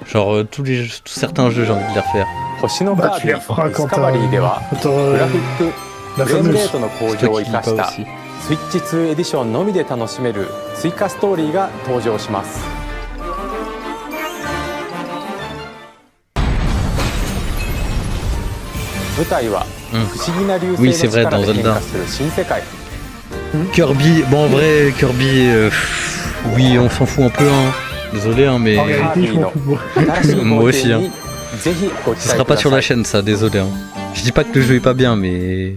Genre, tous certains jeux, j'ai envie de les refaire. 星のカ Bah, ー tu ビ les referas ィディス quand カバリーでは t'as グラフィック la フレームレ fameuse. ートの向 C'est 上 toi を qui 生 lis か pas した aussi. スイッチ2エディションのみで楽しめる追加ストーリーが登場します。舞台は不思議な流 Oui, 星 c'est の vrai, 力 dans で変 Zelda. 化する新世界。 Kirby, bon, en vrai, Kirby, oui, on s'en fout un peu, hein. Désolé, hein, mais... En réalité, je m'en fous. Moi. 新しい Moi 冒 aussi, 険 hein. にぜひご期 Ce 待 sera く pas だ sur さ la い。 chaîne, ça, désolé, hein. Je dis pas que le jeu est pas bien, mais...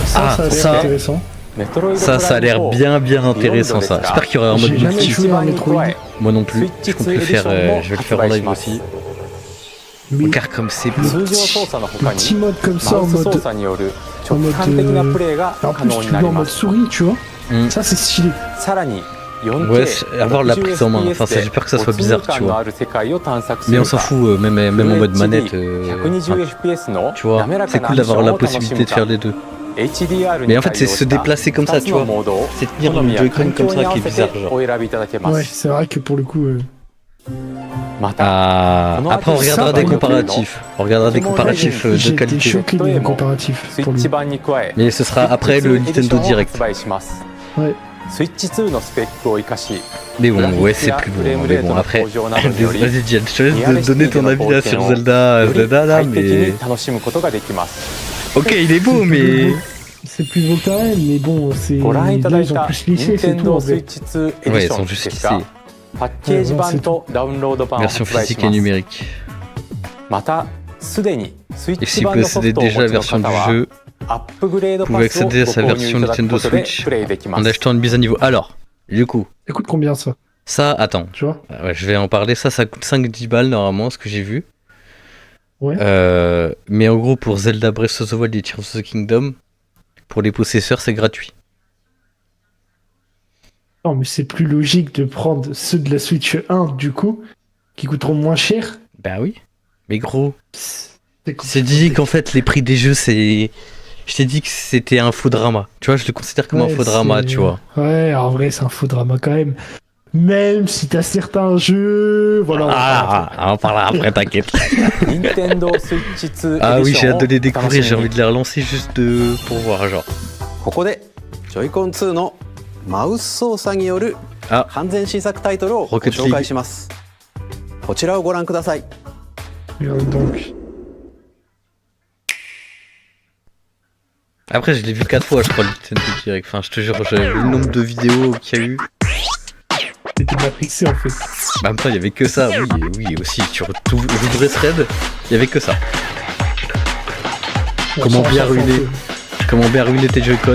Ça, Ah, ça a l'air ça. intéressant. メトロイド Ça a l'air プライム bien intéressant, ça. J'espère qu'il y aura un mode J'ai jamais multi. joué à un Metroid. Moi non plus. Je compte le faire, je vais le faire en live aussi. Mais Regarde comme c'est beau. 通常操作の他 un petit に mode comme ça マ en ウス操 mode. 作による En 直 mode. 感的なプレイが En 可 plus, 能 tu にな joues り en ま mode す。 souris, tu vois. Mm. Ça, c'est stylé. さらに 4K Ouais, avoir la prise en main. Enfin, ça, j'ai peur que ça soit bizarre, tu vois. Mais on s'en fout, même en mode manette. 120 FPS の Tu vois, 滑ら c'est かな cool アクショ d'avoir ン la を楽し possibilité む de faire か les deux. HDR Mais en に fait, c'est 対応 se した déplacer comme ça, 2つ tu の vois. モードを C'est 好 tenir み le や Joy-Con 環 comme 境 ça に合 qui わ est せ bizarre, て genre. お選びいただけま Ouais, す。 c'est vrai que pour le coup. また Ah, après on regardera des comparatifs. On regardera des comparatifs de J'étais qualité. choqué des comparatifs スイ pour ッ lui. チ版に加え Mais ce sera après le Nintendo スイッチ2エディションを Direct. 発売します。 Ouais. スイッチ2のスペックを生かし Mais bon, ouais, c'est plus bon. Mais bon, après, vas-y, Diane, je te laisse donner ton avis là sur Zelda, より Zelda là, 快適 mais. に楽しむことができます。 Ok, il est beau, mais. C'est plus beau quand même, mais bon, c'est. ご覧いただ Là, い ils ont た plus lissé, c'est tout. Nintendo En fait. Switch 2エディ Ouais, シ ils ョ sont ン juste ですが lissés. パッケージ版とダウンロード版を Version 発売し physique et ます。 numérique. またすでにスイッ Et チ si 版のソフ possédez トをお déjà 持 la ちの version 方 du は jeu, アップグレード vous パ pouvez スをご accéder à sa 購入い version ただく Nintendo ことで Switch プレイできま en す。 achetant une mise à niveau. Alors, du coup, Ça coûte combien ça? ça, attends. Tu vois? Ouais, je vais en parler. Ça coûte 5-10 balles normalement, ce que j'ai vu. Ouais. Mais en gros, pour Zelda Breath of the Wild et Tears of the Kingdom, pour les possesseurs, c'est gratuit. Non, mais c'est plus logique de prendre ceux de la Switch 1, du coup, qui coûteront moins cher. Bah oui. Mais gros, C'est c'est dit qu'en fait, les prix des jeux, c'est. Je t'ai dit que c'était un faux drama. Tu vois, je le considère comme un Ouais, faux drama, c'est- tu vois. Ouais, en vrai, c'est un faux drama quand même. Même si t'as certains jeux. Voilà. On en parlera après, t'inquiète. Nintendo Switch 2エデ Ah ィ oui, シ j'ai ョン hâte を de les お楽 découvrir. し J'ai み envie に。 de les relancer juste pour voir, genre. ここでジョイコン2のマウス操作によるあ完全新作タイトルをご Rocket 紹介しますこちらをご覧ください Regarde donc. Après, je l'ai vu 4 fois, je crois, le Nintendo Direct. Enfin, je te jure, j'avais vu le nombre de vidéos qu'il y a eu. C'était matrixé en fait. Bah, en même temps, il y avait que ça. Oui, aussi. Tu ouvrais ce raid, il y avait que ça. Comment Ça, bien ça, ruiner ça, Comment bien ruiner tes Joy-Con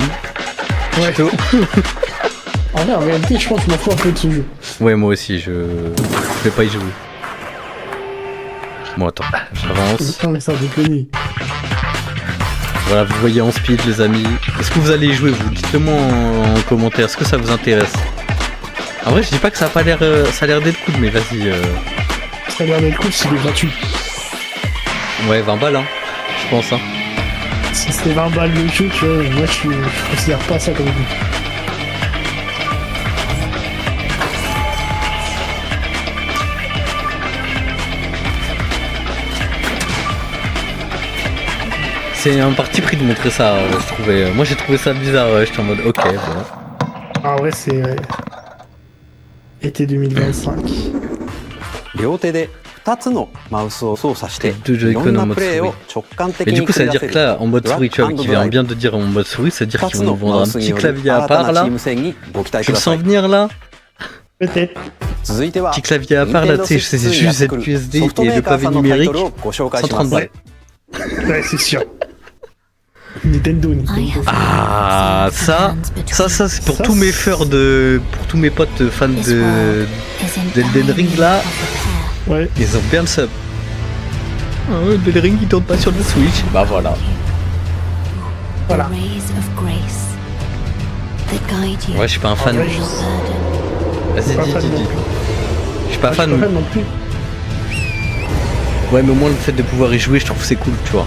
Ouais. Tuto. En vrai, en réalité, je pense que je m'en fous un peu de ce jeu. Ouais, moi aussi, je vais pas y jouer. Bon, attends, j'avance. Non, mais ça déconne. Voilà, vous voyez en speed, les amis. Est-ce que vous allez y jouer, vous? Dites-le moi en commentaire. Est-ce que ça vous intéresse? En vrai, je dis pas que ça a pas l'air, ça a l'air d'être cool, mais vas-y. Ça a l'air d'être cool s'il est gratuit. Ouais, 20 balles, hein. Je pense, hein. Si c'était 20 balles le jeu, tu vois, moi je considère pas ça comme cool. C'est un parti pris de montrer ça, je trouvais. Moi, j'ai trouvé ça bizarre. J'étais en mode, ok, bon. En vrai, c'est été 2025. 両手で2つのマウスを操作してdeuxいろん Joy-Con en な mode プレイを souris. 直感的 Mais に du coup, ça 繰り veut 出 dire せ que る là, en mode souris, tu vois, qui vient bien de dire en mode souris, ça veut dire 2 qu'ils つ vont の nous マ vendre ウ un スに petit よる clavier à 新 part たなチ là. ーム戦にご期待 Tu く le ださ sens い。 venir là? Peut-être. 続いては Petit clavier à part là, tu sais, c'est juste ZQSD ソフト et メ le ーカー pavé さんのタイト numérique, ルをご紹介しま 130 す。 balles. Ouais, c'est sûr. Nintendo. Ah, ça c'est pour Ça, tous mes feurs pour tous mes potes fans d'Elden Ring là, Ouais. ils ont bien le sub. Ah, Elden Ring il tourne pas sur le Switch. Bah voilà. Voilà. Ouais, je suis pas un fan. Ouais, Vas-y, pas fan dis. non plus. Je suis pas Je suis fan. pas fan non plus. Ouais, mais au moins le fait de pouvoir y jouer, je trouve que c'est cool, tu vois.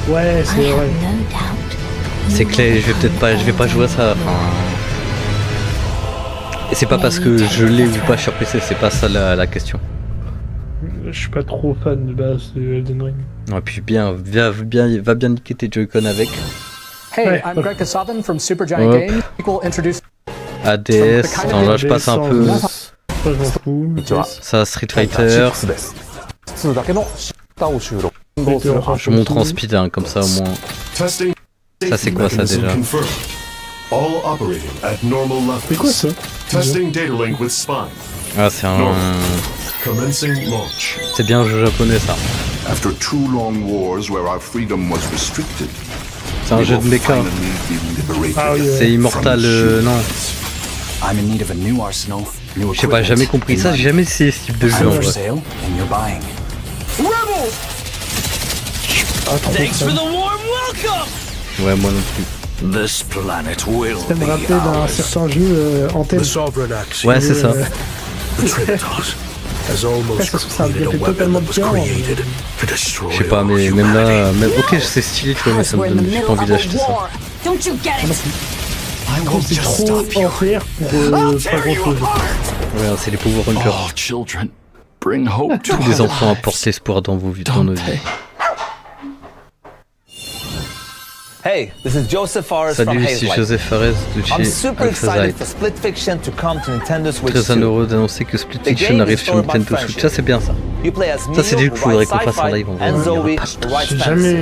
Ouais, c'est vrai. C'est clair, je vais pas jouer à ça. Enfin... Et c'est pas parce que je l'ai ou pas sur PC, c'est pas ça la question. Je suis pas trop fan de base de Elden Ring. Ouais, puis va bien niquer tes Joy-Con avec. Hey, Ouais. I'm Greg Kasavin from Supergiant Hop. Games. We'll introduce ADS, attends, là je passe un peu. Ça, je m'en fous. Ça, Street Fighter. 2だけの歌を収録。 Je montre en speed, hein, comme ça au moins. Ça, c'est quoi ça déjà? All operating at normal C'est quoi levels. ça? Testing data link with spine. Ah, c'est un. Commencing launch. C'est bien un jeu japonais ça. After 2 long wars where our freedom was restricted, C'est un jeu de mecha. Ah oui, ouais. C'est Immortal. Non. I'm in need of a new arsenal, new Je sais pas, jamais compris ça, j'ai jamais essayé ce type de jeu en vrai. sale, and you're buying. Ah, trop fan. Ouais, moi non plus. This planet will Ça me rappelle d'un certain jeu Anthem. Ouais, c'est ça. Ça me fait totalement différent. Je sais pas, mais même là, ok, c'est stylé, tu vois, mais ça me donne juste pas envie d'acheter ça. Don't you get it? C'est trop en faire pour pas grand chose. Ouais, c'est les Power Rangers. Oh, children, bring hope to Tous les enfants apportent espoir dans vos vies, dans nos vies. Hey, this is Joseph Fares from Salut, ici Hazelight. Joseph Fares de I'm chez super excited Alphazite. for Split Fiction to come to Nintendo Switch Très 2. heureux d'annoncer que Split The Fiction game arrive is sur story about Nintendo Switch. friendship. Ça, c'est bien ça. You play as Ça, c'est Neo, des who jeux qu'il faudrait rides qu'on fasse en sci-fi, live en vrai. and Il y en a Zoe, pas. who rides fantasy.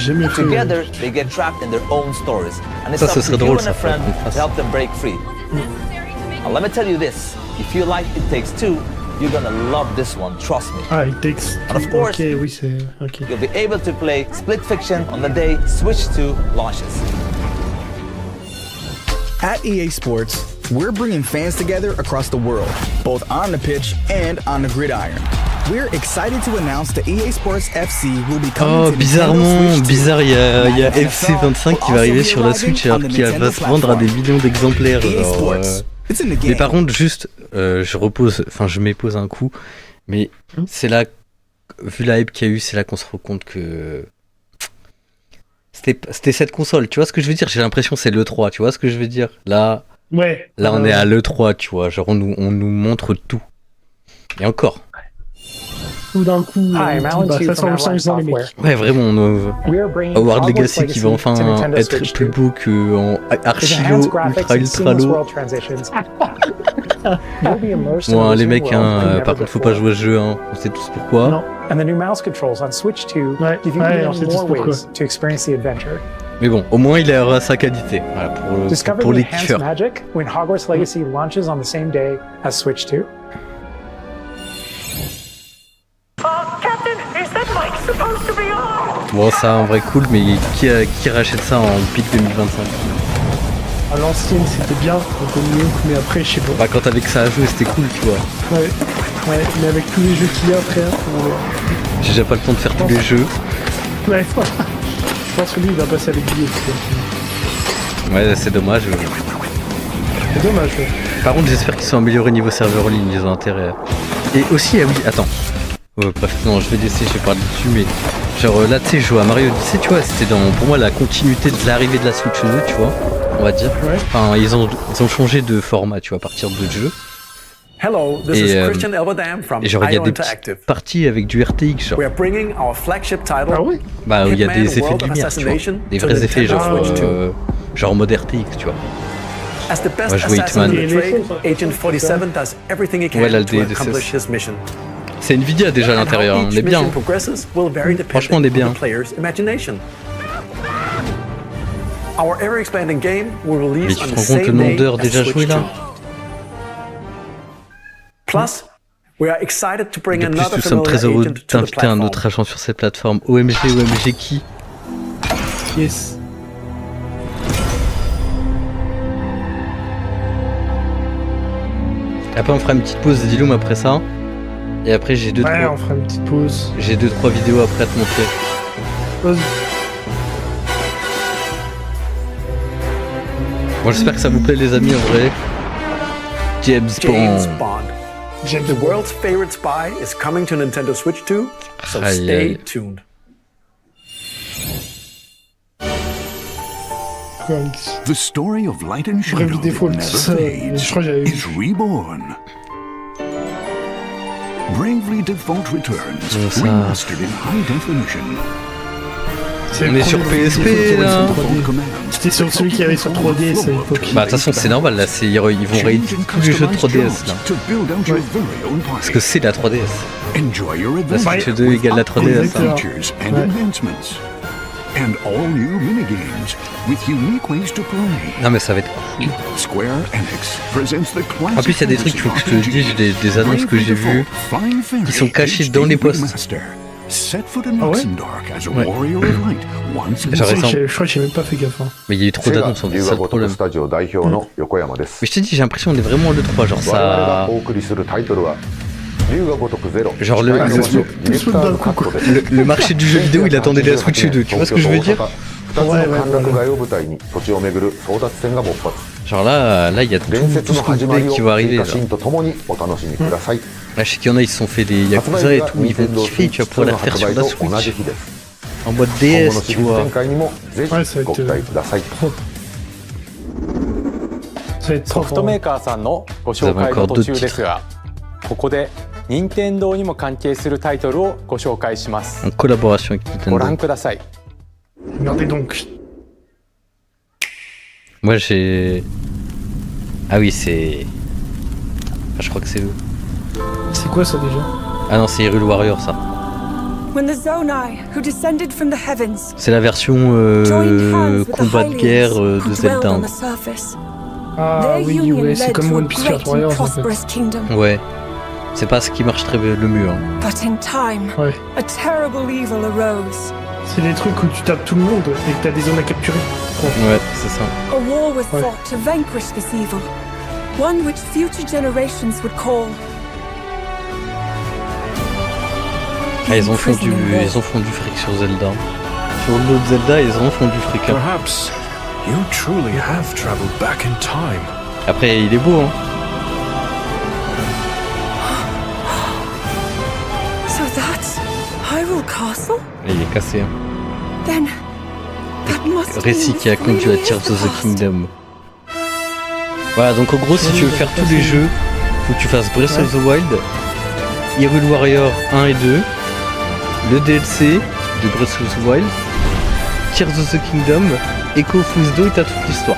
Jamais fait. Together, they get trapped in their own stories, and it's Ça, up ce to serait you drôle, and ça, a friend faudrait qu'on fasse. to help them break free. Now, let me tell you this: if you like It Takes Two, you're gonna love this one. Trust me. Ah, il texte. And of course- Ok, oui, c'est. Ok. You'll be able to play Split Fiction on the day Switch 2 launches. At EA Sports, we're bringing fans together across the world, both on the pitch and on the gridiron. We're excited to announce that EA Sports FC will be coming Oh, to Nintendo bizarrement, Switch 2. bizarre, il y a FC25 qui va arriver sur la Switch alors qu'il va se vendre à des millions d'exemplaires. Genre, It's in the Mais game. par contre, juste, je m'épose un coup, mais c'est là, vu la hype qu'il y a eu, c'est là qu'on se rend compte que c'était cette console, tu vois ce que je veux dire? J'ai l'impression que c'est l'E3, tu vois ce que je veux dire? Là, Ouais. on est à l'E3, tu vois, genre on nous montre tout. Et encore. Tout d'un coup, Hi, I'm Alan bah, Chu ça from semble Avalanche dans les mecs. Software. Ouais, vraiment, We are bringing Hogwarts Hogwarts Legacy qui va enfin to Nintendo être Switch plus 2. beau qu'en With archi enhanced low, graphics ultra and ultra seamless low. world transitions. You'll be immersed Bon, in les this mecs, new world like never par contre, faut before. pas jouer au jeu, hein. On sait tous pourquoi. Non. And the new mouse controls on Switch 2 Ouais, give you ouais, even on sait tous more pourquoi. ways to experience the adventure. Mais bon, au moins il aura sa qualité. Voilà, Discover pour the les enhanced kiffeurs. magic when Hogwarts Legacy launches on the same day as Switch 2. Bon, ça en vrai cool, mais qui rachète ça en pic 2025? À l'ancienne, c'était bien, un peu mieux, mais après, je sais pas. Bah, quand avec ça à jouer, c'était cool, tu vois. Ouais, ouais, mais avec tous les jeux qu'il y a, frère. J'ai déjà pas le temps de faire tous les jeux. Ouais, je pense que lui, il va passer avec lui. Ouais, c'est dommage. C'est dommage, ouais. Par contre, j'espère qu'ils sont améliorés niveau serveur en ligne, ils ont intérêt. Et aussi, ah oui, attends. Bref, non, je vais laisser, je vais parler dessus, mais genre là, tu sais, je joue à Mario Odyssey, tu vois, c'était pour moi la continuité de l'arrivée de la Switch 2, tu vois, on va dire. Ouais. Enfin, ils ont changé de format, tu vois, à partir de jeu. Hello, this is Christian Elbadam from Et genre, il y a IO des Interactive. petites parties avec du RTX, genre. We are bringing our flagship title, Bah, il y a Hitman des effets World de of lumière, tu vois. Assassination, Des to vrais effets, Nintendo Switch 2. genre en mode RTX, tu vois. As the best Moi, je jouais assassin in Hitman. the trade, Agent 47 does everything he can Ouais, là, le to DLSS. accomplish his mission. C'est Nvidia déjà à l'intérieur, on est bien. Franchement, on est bien. Mais tu te rends compte le nombre d'heures déjà jouées là? De plus, nous sommes très heureux d'inviter un autre agent sur cette plateforme. OMG qui? Yes. Après on fera une petite pause Diloum après ça. Et après j'ai deux on fera une petite pause. J'ai 2-3 vidéos après à te montrer. Pause. Bon, j'espère que ça vous plaît les amis en vrai. James Bond. The world's favorite spy is coming to Nintendo Switch 2, so stay tuned. The story of light and shadow that never fades is reborn. Bravely Default returns, remastered in high definition. On est sur PSP là. C'était sur celui qui avait sur 3DS à l'époque. Bah de toute façon c'est normal là, ils vont rééditer tous les jeux de 3DS là. Parce que c'est la 3DS. La Switch 2 égale la 3DS. Non mais ça va être cool. En plus il y a des trucs, il faut que je te dise, des annonces que j'ai vues qui sont cachées dans les posts. Ah ouais? Genre récent. Je crois que j'ai même pas fait gaffe. Mais il y a eu trop d'annonces, c'est ça le problème. Mais je te dis, j'ai l'impression qu'on est vraiment en l'E3, genre ça... Genre le marché du jeu vidéo, il attendait la Switch 2, tu vois ce que je veux dire? Genre là, il y a tout ce qu'on voulait qui va arriver. Là, je sais qu'il y en a, ils se sont fait des Yakuza et tout, ils vont kiffer, tu vas pouvoir la faire sur la Switch. En mode DS, tu vois. Ouais, ça va être propre. Ça va être ソフトメーカーさんのご紹介の途中ですが、ここで任天堂にも関係するタイトルをご紹介します。 En collaboration avec Nintendo. ご覧ください。 Regardez donc. Moi j'ai... Ah oui, c'est... Ah, je crois que c'est eux. C'est quoi ça déjà? Ah non, c'est Hyrule Warrior ça. C'est la version combat de guerre de Zelda. Ah oui, ouais, c'est comme One Piece Pirate Warriors en fait. Ouais. C'est pas ce qui marche très le mieux. Hein. Ouais. C'est des trucs où tu tapes tout le monde et que t'as des zones à capturer. Ouais, c'est ça. Ah, ils ont font du fric sur Zelda. Sur l'autre Zelda, ils en font du fric. Hein. Après, il est beau, hein. Il est cassé. Hein. Récit qui a conduit à Tears of the Kingdom. Voilà, donc en gros, si tu veux faire tous les jeux, faut que tu fasses Breath of the Wild, Hyrule Warrior 1 et 2, le DLC de Breath of the Wild, Tears of the Kingdom, Echo of Wisdom et t'as toute l'histoire.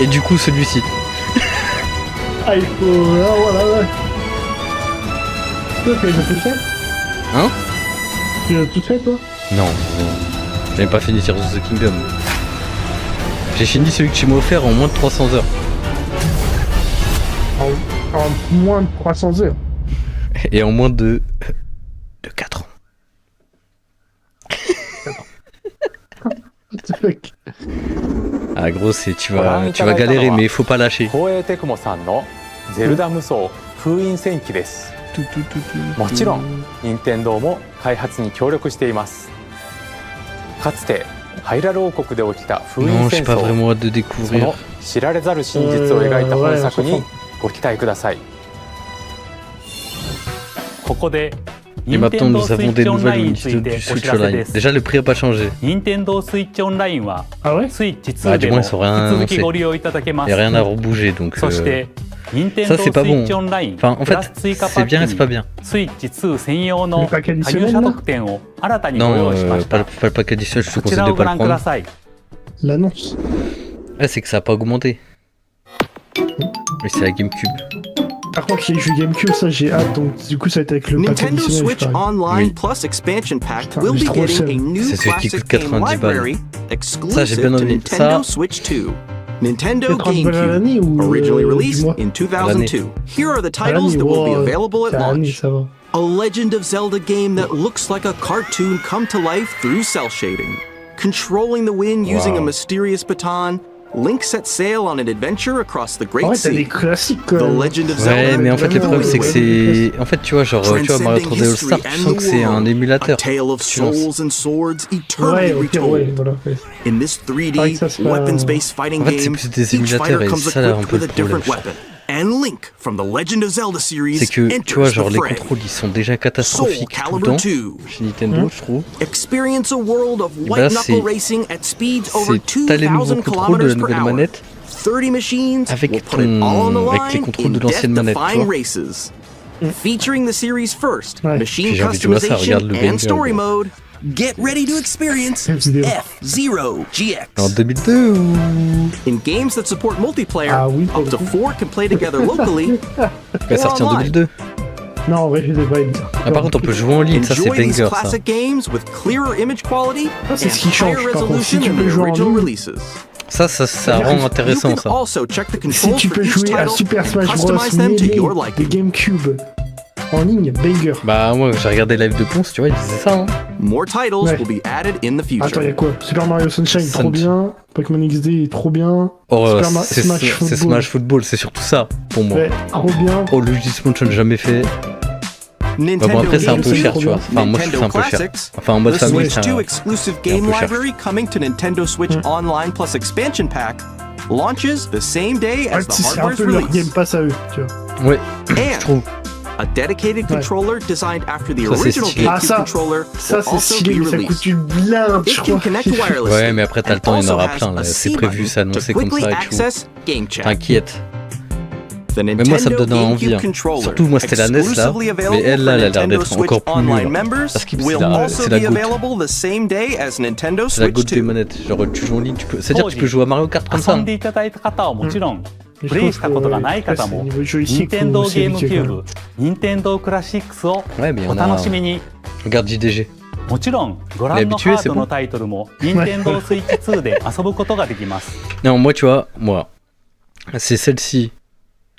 Et du coup, celui-ci. Ah, il faut... Ah, voilà, ouais. Toi, tu l'as tout fait? Hein? Tu l'as tout fait, toi? Non, j'avais pas fini Tears of the Kingdom. J'ai fini celui que tu m'as offert en moins de 300 heures. En moins de 300 heures? Et en moins de 4 ans. Ah gros, c'est tu vas galérer mais il faut pas lâcher. もちろん任天堂も開発に協力しています。かつてハイラル王国で起きた封印戦争、その知られざる真実を描いた本作にご期待ください。ここで Et maintenant nous avons des nouvelles au niveau du Switch Online. Déjà le prix a pas changé. Nintendo Switch Online は Switch 2 du moins ils sont rien annoncé. Il n'y a rien à rebouger donc ça c'est pas bon. Enfin en fait c'est bien et c'est pas bien. Non, pas le pack additionnel, je te conseille de pas le prendre. L'annonce. Ouais, c'est que ça a pas augmenté. Mais c'est la GameCube. Par contre, les jeux GameCube, ça j'ai hâte, donc du coup ça va être avec le pack Nintendo additionnel. Switch Online Plus Expansion Pack will be getting a new classic game library exclusive to Nintendo Switch 2. Nintendo GameCube, originally released in 2002. Here are the titles that will be available at launch. A Legend of Zelda game that looks like a cartoon come to life through cell shading. Controlling the wind using a mysterious baton, Link sets sail on an adventure across the Great Sea. The Legend of Zelda. Ouais, mais en fait, le problème, c'est que c'est. En fait, tu vois, genre, tu vois, Mario 3D All Star, tu sens que c'est un émulateur. Tale of souls and swords eternally retold. In this 3D, weapons-based fighting game, each fighter comes equipped with a different weapon. And Link from the Legend of Zelda series c'est que, tu vois, genre, les contrôles, ils sont déjà catastrophiques tout le temps chez Nintendo, je trouve. Experience a world of white knuckle racing at speeds over t'as les nouveaux 2000 contrôles de la km/h. nouvelle manette 30 machines avec will put it all on the avec les line contrôles in de l'ancienne manette, tu death-defying vois. races. Featuring the series first, machine Puis j'ai envie de jouer à ça, regarde customization le and story gameplay. mode. Get ready to experience F-Zero GX. En 2002 ou... In games that support multiplayer, up to 4 can play together locally. Elle est sortie en 2002. Non, en vrai, je sais pas. Ah, par contre, on peut jouer en ligne, ça c'est Enjoy these banger ça. classic games with clearer image quality c'est ce qui and change, higher par contre. Si resolution tu than peux the jouer en original ligne. releases. Ça rend intéressant You can ça. also check the Si controls tu for peux each jouer à title Super and Smash Bros. customize them to Melee your de liking. GameCube en ligne, banger. Bah moi j'ai regardé live de Ponce, tu vois, il disait ça hein. More titles will be added in the future. Attends, y'a quoi? Super Mario Sunshine, trop bien. Pokémon XD, trop bien. Oh, c'est Smash Football, c'est surtout ça pour moi. Ouais, trop bien. Oh, Luigi's Mansion, jamais fait. Bah bon, après c'est un peu cher, tu vois. Enfin, moi je trouve ça un peu cher. Enfin, en mode The famille, Switch c'est 2 un exclusive peu game cher. library coming to Nintendo Switch Online Plus Expansion Pack launches the same day as the C'est un hardware's peu leur release. Game Pass à eux, tu vois. Ouais, je trouve. A dedicated controller designed after the Ça, c'est original stylé. GameCube ça, controller ça will c'est also stylé, be mais ça released. coûte une blinde, je It crois. can connect wirelessly Ouais, mais après t'as le temps, il y en and aura also plein has là. a C'est C prévu, button c'est annoncé to comme quickly ça et access tout. Game Chat. T'inquiète. The Mais moi ça me donne envie. GameCube Hein. controller, Surtout moi c'était la NES là. exclusively Mais available elle là, elle a for l'air Nintendo d'être Switch encore plus Online mûre. members, Parce que will also c'est la be goutte. available the same day as Nintendo C'est la Switch goutte des 2. manettes. Genre tu joues en ligne, tu peux. C'est-à-dire que tu peux jouer à Mario Kart comme ça. 遊んでいただいた方はもちろん、プレイしたことがない方も、niveau joystick Nintendo ou c'est nickel, GameCube、Nintendo Classics を Ouais, mais il y お en a. 楽しみに。 Regarde JDG. もちろん、ご覧のカードのタイトルも Nintendo Switch 2で遊ぶことができます。 Non, moi tu vois, moi, c'est celle-ci.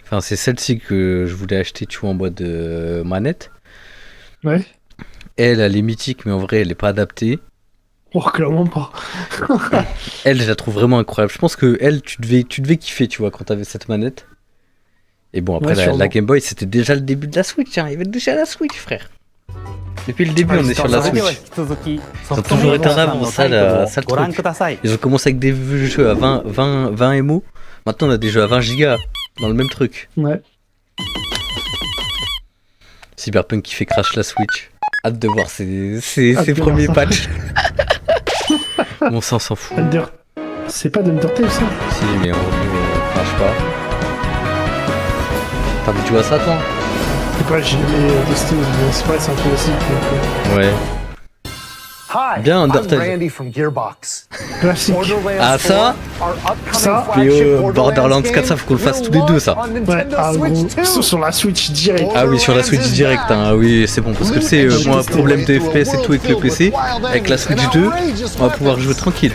Enfin, c'est celle-ci que je voulais acheter, tu vois, en mode manette. Ouais. Elle est mythique, mais en vrai, elle est pas adaptée. Oh, clairement pas. Elle, je la trouve vraiment incroyable. Je pense que elle, tu devais kiffer, tu vois, quand t'avais cette manette. Et bon, après, Ouais, la Game Boy, c'était déjà le début de la Switch. Hein. Il y avait déjà la Switch, frère. Depuis le début, on est sur la Switch. Ils ont toujours été en avance, ça le truc. Ils ont commencé avec des jeux à 20 MO. Maintenant, on a des jeux à 20 gigas dans le même truc. Ouais. Cyberpunk qui fait crash la Switch. Hâte de voir ses premiers patchs. Bon, ça, on s'en fout. C'est pas d'Undertale, ça? Si, mais on crache pas. T'as envie de jouer à ça, toi? Je sais pas, j'ai jamais testé, mais c'est pas, c'est un classique. Ouais. Hi, bien Undertale. I'm Randy from Gearbox. Classique. Ah ça Borderlands 4, ça faut qu'on le fasse tous les deux, ça. Ouais, ah gros, sur la Switch direct. Ah oui, sur la Switch direct, hein. Ah oui, c'est bon, parce que c'est moi, problème de FPS et tout avec le PC, avec la Switch 2, on va pouvoir jouer tranquille.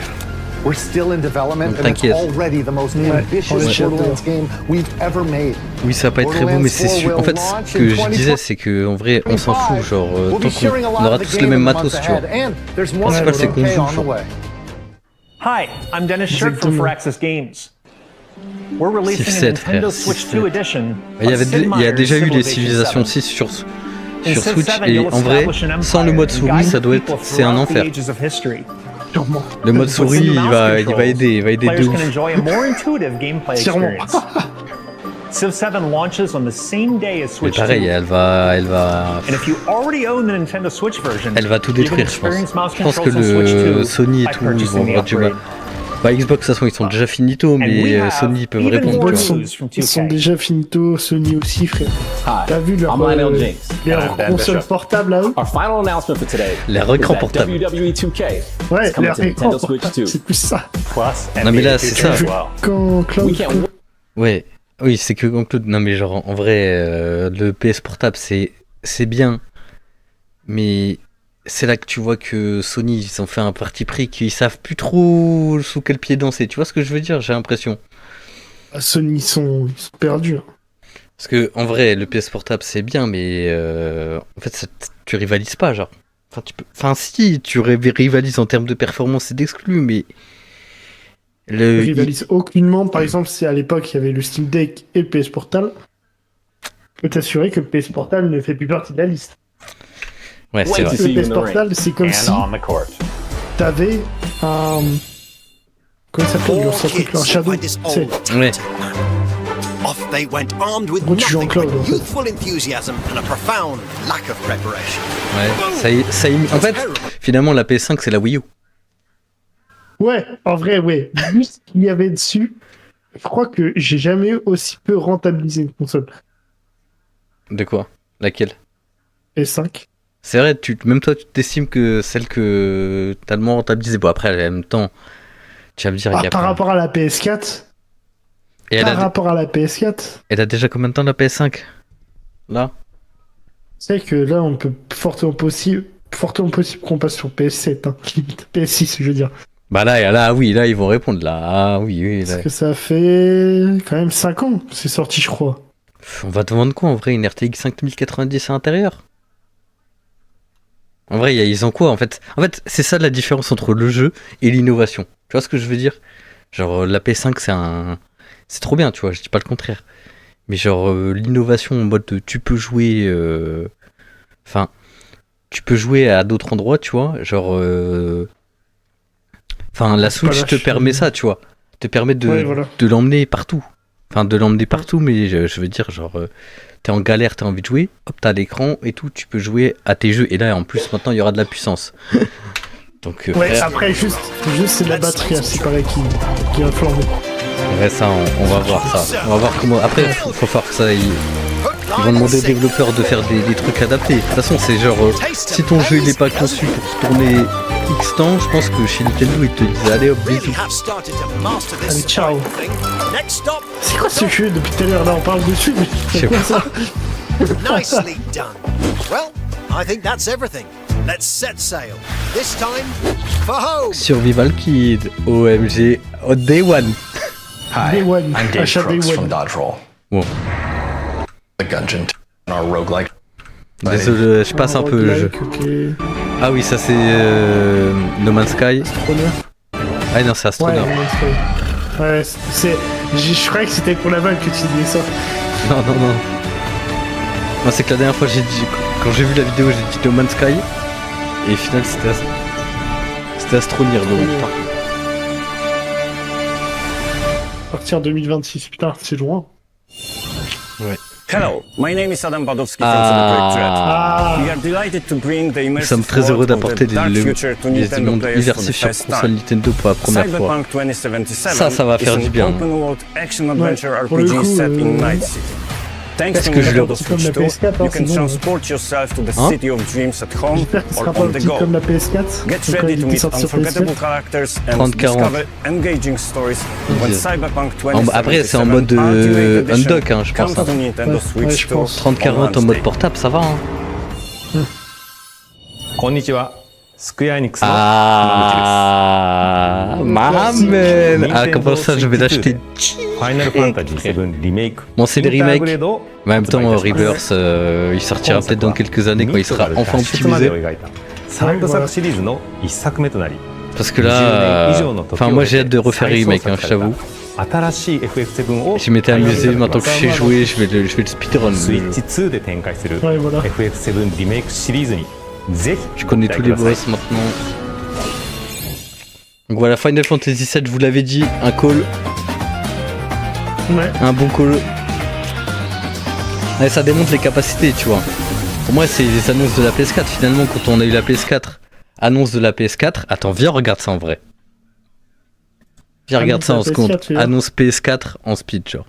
We're still in development and it's T'inquiète. already the most ambitious Borderlands game we've ever made. Oui, ça va pas être très beau, mais c'est sûr. En fait, ce que je disais, c'est que en vrai, on s'en fout, genre, tant qu'on aura tous le même matos, tu vois. Le principal, c'est qu'on joue, genre. Hi, I'm Dennis Shirk from Firaxis Games. We're releasing a 7, frère, Nintendo Switch 2 edition. Il y a déjà eu les Civilisations 6 sur Switch, et en vrai, sans le mode souris, c'est un enfer. Le mode souris, il va aider de ouf. Sûrement. Civ 7 launches on the same day as Mais Switch pareil, 2. elle va And if you already own the Nintendo Switch version, elle va tout you can détruire, je pense. experience mouse Je pense que controls on Switch le 2 Sony et by tout, ils vont purchasing the avoir du mal. upgrade. Bah Xbox, de toute façon, ils sont déjà finito, mais Sony, ils peuvent répondre, tu vois. Ils sont déjà finito, Sony aussi, frère. T'as vu leur console portable là-haut? Our final announcement for today. Les écrans portables. WWE 2K. Ouais, coming leur to écran Nintendo Switch 2. c'est plus ça. Non mais là, c'est ça. Quand Cloud... Ouais. Oui, c'est que conclure. Non, mais genre, en vrai, le PS Portable, c'est bien. Mais c'est là que tu vois que Sony, ils ont fait un parti pris qu'ils savent plus trop sous quel pied danser. Tu vois ce que je veux dire? J'ai l'impression. Sony, ils sont perdus. Parce que, en vrai, le PS Portable, c'est bien, mais en fait, tu rivalises pas, genre. Enfin, si, tu rivalises en termes de performance et d'exclus, mais. Tu rivalises aucunement. Par exemple, si à l'époque, il y avait le Steam Deck et le PS Portable, je peux t'assurer que le PS Portable ne fait plus partie de la liste. Ouais, c'est vrai. Le PS Portable, c'est comme si t'avais un... Comment ça s'appelle un Shadow. Ouais. Off they went armed with nothing but youthful enthusiasm and a profound lack of preparation. Ouais, en fait, finalement, la PS5, c'est la Wii U. Ouais, en vrai, ouais. Vu ce qu'il y avait dessus, je crois que j'ai jamais aussi peu rentabilisé une console. De quoi? Laquelle? PS5. C'est vrai, même toi, tu t'estimes que celle que t'as le moins rentabilisée. Bon, après, en même temps, tu vas me dire... par rapport à la PS4... rapport à la PS4... Elle a déjà combien de temps la PS5? Là? C'est que là, on peut fortement possible qu'on passe sur PS7. Hein. PS6, je veux dire. Bah là, oui, là, ils vont répondre. Là, ah oui. Là. Parce que ça fait quand même 5 ans c'est sorti, je crois. On va te vendre quoi, en vrai? Une RTX 5090 à l'intérieur? En vrai, ils ont quoi, en fait? En fait, c'est ça la différence entre le jeu et l'innovation. Tu vois ce que je veux dire? Genre, la PS5, c'est trop bien, tu vois, je dis pas le contraire. Mais genre, l'innovation en mode tu peux jouer... Enfin, tu peux jouer à d'autres endroits, tu vois. Genre... Enfin, la Switch te permet ça, tu vois. Te permet de l'emmener partout. Enfin, de l'emmener partout, mais je veux dire, genre... T'es en galère, t'as envie de jouer, hop, t'as l'écran et tout, tu peux jouer à tes jeux. Et là, en plus, maintenant, il y aura de la puissance. Donc, ouais, après, juste c'est la batterie, c'est pareil, qui va flamber. Ouais, ça, on va voir ça. On va voir comment... Après, faut faire que ça... Ils vont demander aux développeurs de faire des trucs adaptés. De toute façon, c'est genre... si ton jeu, il est pas conçu pour tourner X temps, je pense que chez Nintendo, ils te disent allez hop, bisous. Allez, ciao. C'est quoi ce jeu? Depuis tout à l'heure, là, on parle dessus, mais c'est quoi ça? Nicely done. Well, I think that's everything. Let's set sail. This time for home. Survival Kid, OMG, Day One. Hi, Day One. I'm Dave Crooks from Dodge Roll. Wow. The Gungeon, our roguelike. Désolé, je passe un peu le jeu. Okay. Ah oui, ça c'est No Man's Sky. Astronaut. Ah non, c'est Astronaut. Ouais, je croyais que c'était pour la vanne que tu disais ça. Non. Non, c'est que la dernière fois, quand j'ai vu la vidéo, j'ai dit No Man's Sky. Et au final, c'était Astroneer. Partir 2026, putain, c'est loin. Ouais. Hello, my name is Adam Badowski from The Thread. We are delighted to bring the Nous sommes très heureux d'apporter des mondes immersifs sur console Nintendo pour la première fois. Cyberpunk 2077 ça va faire du bien. Open world action adventure RPG set in Night City. Thanks to Nintendo Switch 2, you can transport yourself to the city of dreams at home or on the go. Get ready to meet unforgettable characters and discover engaging stories when Cyberpunk 2077 après, c'est en mode undock, hein, je pense. comes to Nintendo Switch 2. 30-40 en mode portable, ça va. Hein. Konnichiwa. Square Enix. Ah, Mohamed. Ah, comment ça, je vais l'acheter. Final Fantasy VII Remake. Bon, c'est des remakes. Mais en même temps, Rebirth, il sortira peut-être dans quelques années quand il sera enfin optimisé. Parce que là, enfin, moi j'ai hâte de refaire remake, hein, je t'avoue. Je m'étais amusé, maintenant que je sais jouer, je vais le speedrun. Ouais, voilà. Je connais tous les boss maintenant. Donc voilà, Final Fantasy VII, je vous l'avais dit, un call. Ouais. Un bon call. Ouais, ça démontre les capacités, tu vois. Pour moi, c'est les annonces de la PS4. Finalement, quand on a eu la PS4, annonce de la PS4. Attends, viens, regarde ça en vrai. Viens, regarde ça en seconde. Annonce PS4 en speed, genre.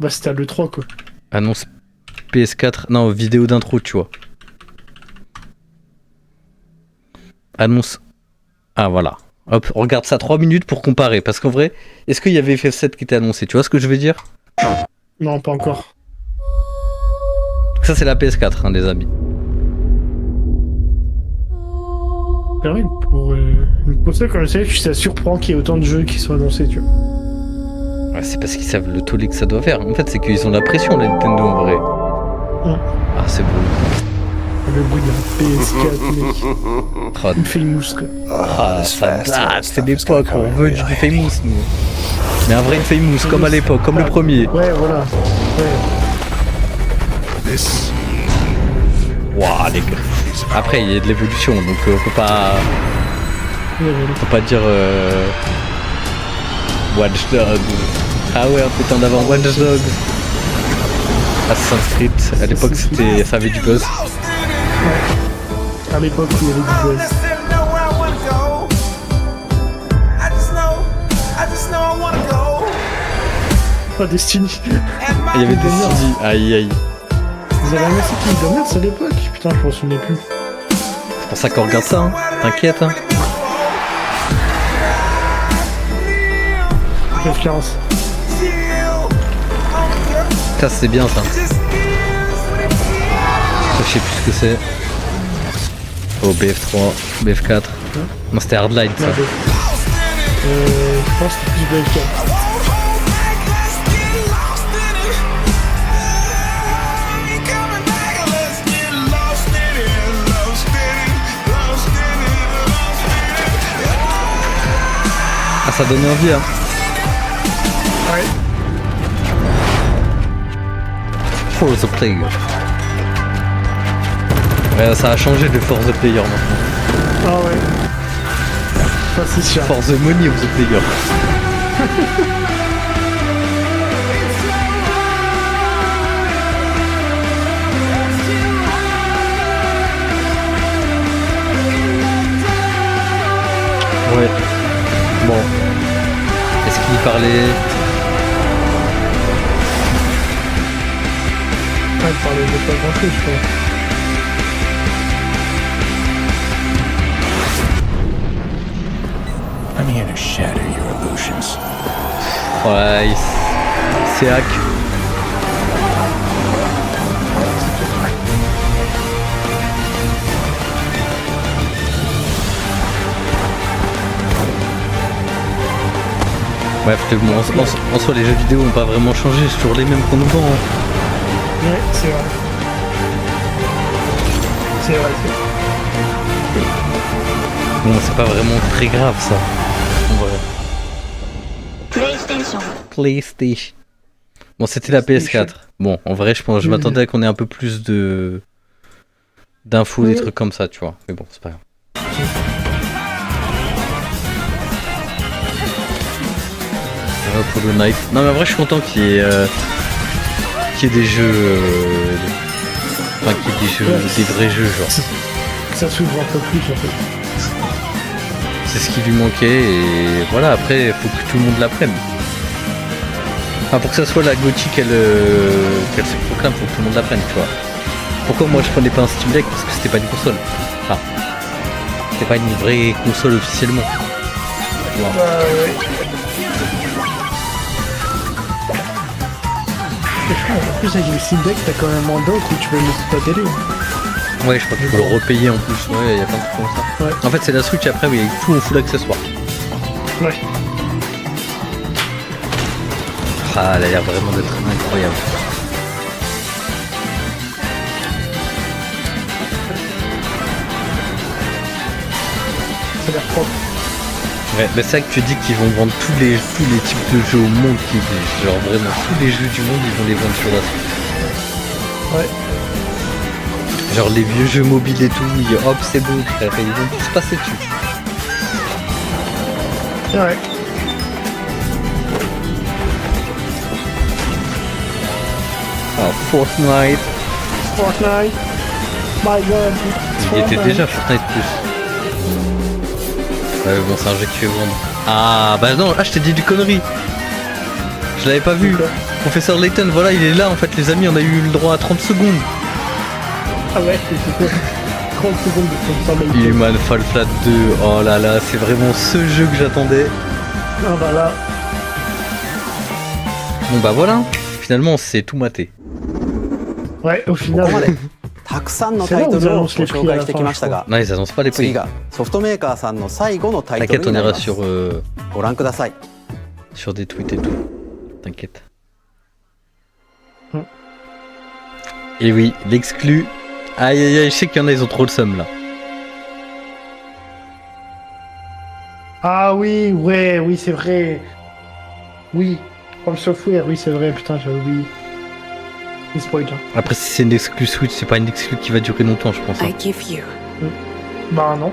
Bah, c'était à l'E3, quoi. Annonce PS4. Non, vidéo d'intro, tu vois. Annonce. Ah, voilà. Hop, regarde ça 3 minutes pour comparer. Parce qu'en vrai, est-ce qu'il y avait FF7 qui était annoncé? Tu vois ce que je veux dire? Non, pas encore. Ça, c'est la PS4, les amis. C'est vrai, pour une console comme ça, ça surprend qu'il y ait autant de jeux qui soient annoncés, tu vois. Ouais, c'est parce qu'ils savent le tollé que ça doit faire. En fait, c'est qu'ils ont la pression, la Nintendo, en vrai. Ah, c'est beau. Le bruit de la PS4, mec. Une Famous, quoi. C'est l'époque, on veut du Famous, nous. Mais un vrai Famous, comme à l'époque, comme le premier. Ouais, voilà. Waouh, les gars. Après, il y a de l'évolution, donc on peut pas... On peut pas dire... Watch Dogs. Ah ouais, un peu temps d'avant, Watch Dogs. Assassin's Creed, à l'époque, ça avait du buzz. Ouais. À l'époque, il y avait du buzz. Oh, Destiny. Il y avait Destiny, aïe aïe. Vous avez un mec qui me donne à l'époque. Putain, je m'en souvenais plus. C'est pour ça qu'on regarde ça, hein. T'inquiète, hein. Confiance. Ça, c'est bien ça. Je sais plus ce que c'est. Oh, BF3, BF4. Non, c'était Hardline ça. Je pense que c'était plus BF4. Ah, ça donnait envie, hein. Ouais. For the Player. Ouais, ça a changé de For the Player maintenant. Ah ouais. Ça c'est sûr. For the Money of the Player. Ouais. Bon. Est-ce qu'il parlait... Ah, il parlait de pas grand chose, je crois. I'm here to shatter your illusions. Ouais, c'est hack. Bref, bon, en soi, les jeux vidéo n'ont pas vraiment changé, c'est toujours les mêmes qu'on nous vend. Hein. Ouais, c'est vrai. C'est vrai, c'est vrai. Bon, c'est pas vraiment très grave ça. En vrai. PlayStation. Bon, c'était la PS4. Bon, en vrai, je m'attendais à qu'on ait un peu plus d'infos, des trucs comme ça, tu vois. Mais bon, c'est pas grave. Pour le Night. Non mais en vrai je suis content qu'il y ait des jeux enfin qu'il y ait des jeux, des vrais jeux genre. Ça s'ouvre un peu plus en fait. C'est ce qui lui manquait et voilà, après il faut que tout le monde l'apprenne. Enfin pour que ça soit la GOTY qu'elle se proclame, faut que tout le monde l'apprenne, tu vois. Pourquoi moi je prenais pas un Steam Deck? Parce que c'était pas une console. Enfin, c'était pas une vraie console officiellement. Wow. Ouais. En plus avec le Steam Deck t'as quand même un dock où tu peux mettre ta télé. Ouais, je crois qu'il faut le repayer en plus, ouais, il y a plein de trucs comme ça. Ouais. En fait c'est la Switch après, oui, avec tout en full accessoire. Ouais. Ah, elle a l'air vraiment d'être incroyable. Ça a l'air propre. Ouais, mais c'est vrai que tu dis qu'ils vont vendre tous les types de jeux au monde, genre vraiment tous les jeux du monde, ils vont les vendre sur la Switch. Ouais. Genre les vieux jeux mobiles et tout, hop c'est beau frère, ils vont tous passer dessus. Ouais. Alors Fortnite. My god. Il était déjà Fortnite plus. Ouais bon c'est un jeu qui fait vendre. Ah bah non, je t'ai dit du connerie. Je l'avais pas vu. Professeur Layton, voilà il est là en fait les amis, on a eu le droit à 30 secondes. Ah ouais, c'est 30 secondes de Professeur Layton. Human Fall Flat 2, oh là là, c'est vraiment ce jeu que j'attendais. Ah bah là. Bon bah voilà, finalement, c'est tout maté. Ouais, au final. たくさんのタイトルをご紹介してきましたが、次がソフトメーカーさんの最後のタイトルになります。ご覧ください。Sur des tweets et tout. T'inquiète. Et oui, l'exclu. Aïe aïe aïe, je sais qu'il y en a, ils ont trop le seum là. Ah oui, ouais, oui, c'est vrai. Oui, From Software, oui, c'est vrai, putain, j'avais oublié. Après, si c'est une exclu Switch, c'est pas une exclu qui va durer longtemps, je pense. I give you. Bah non.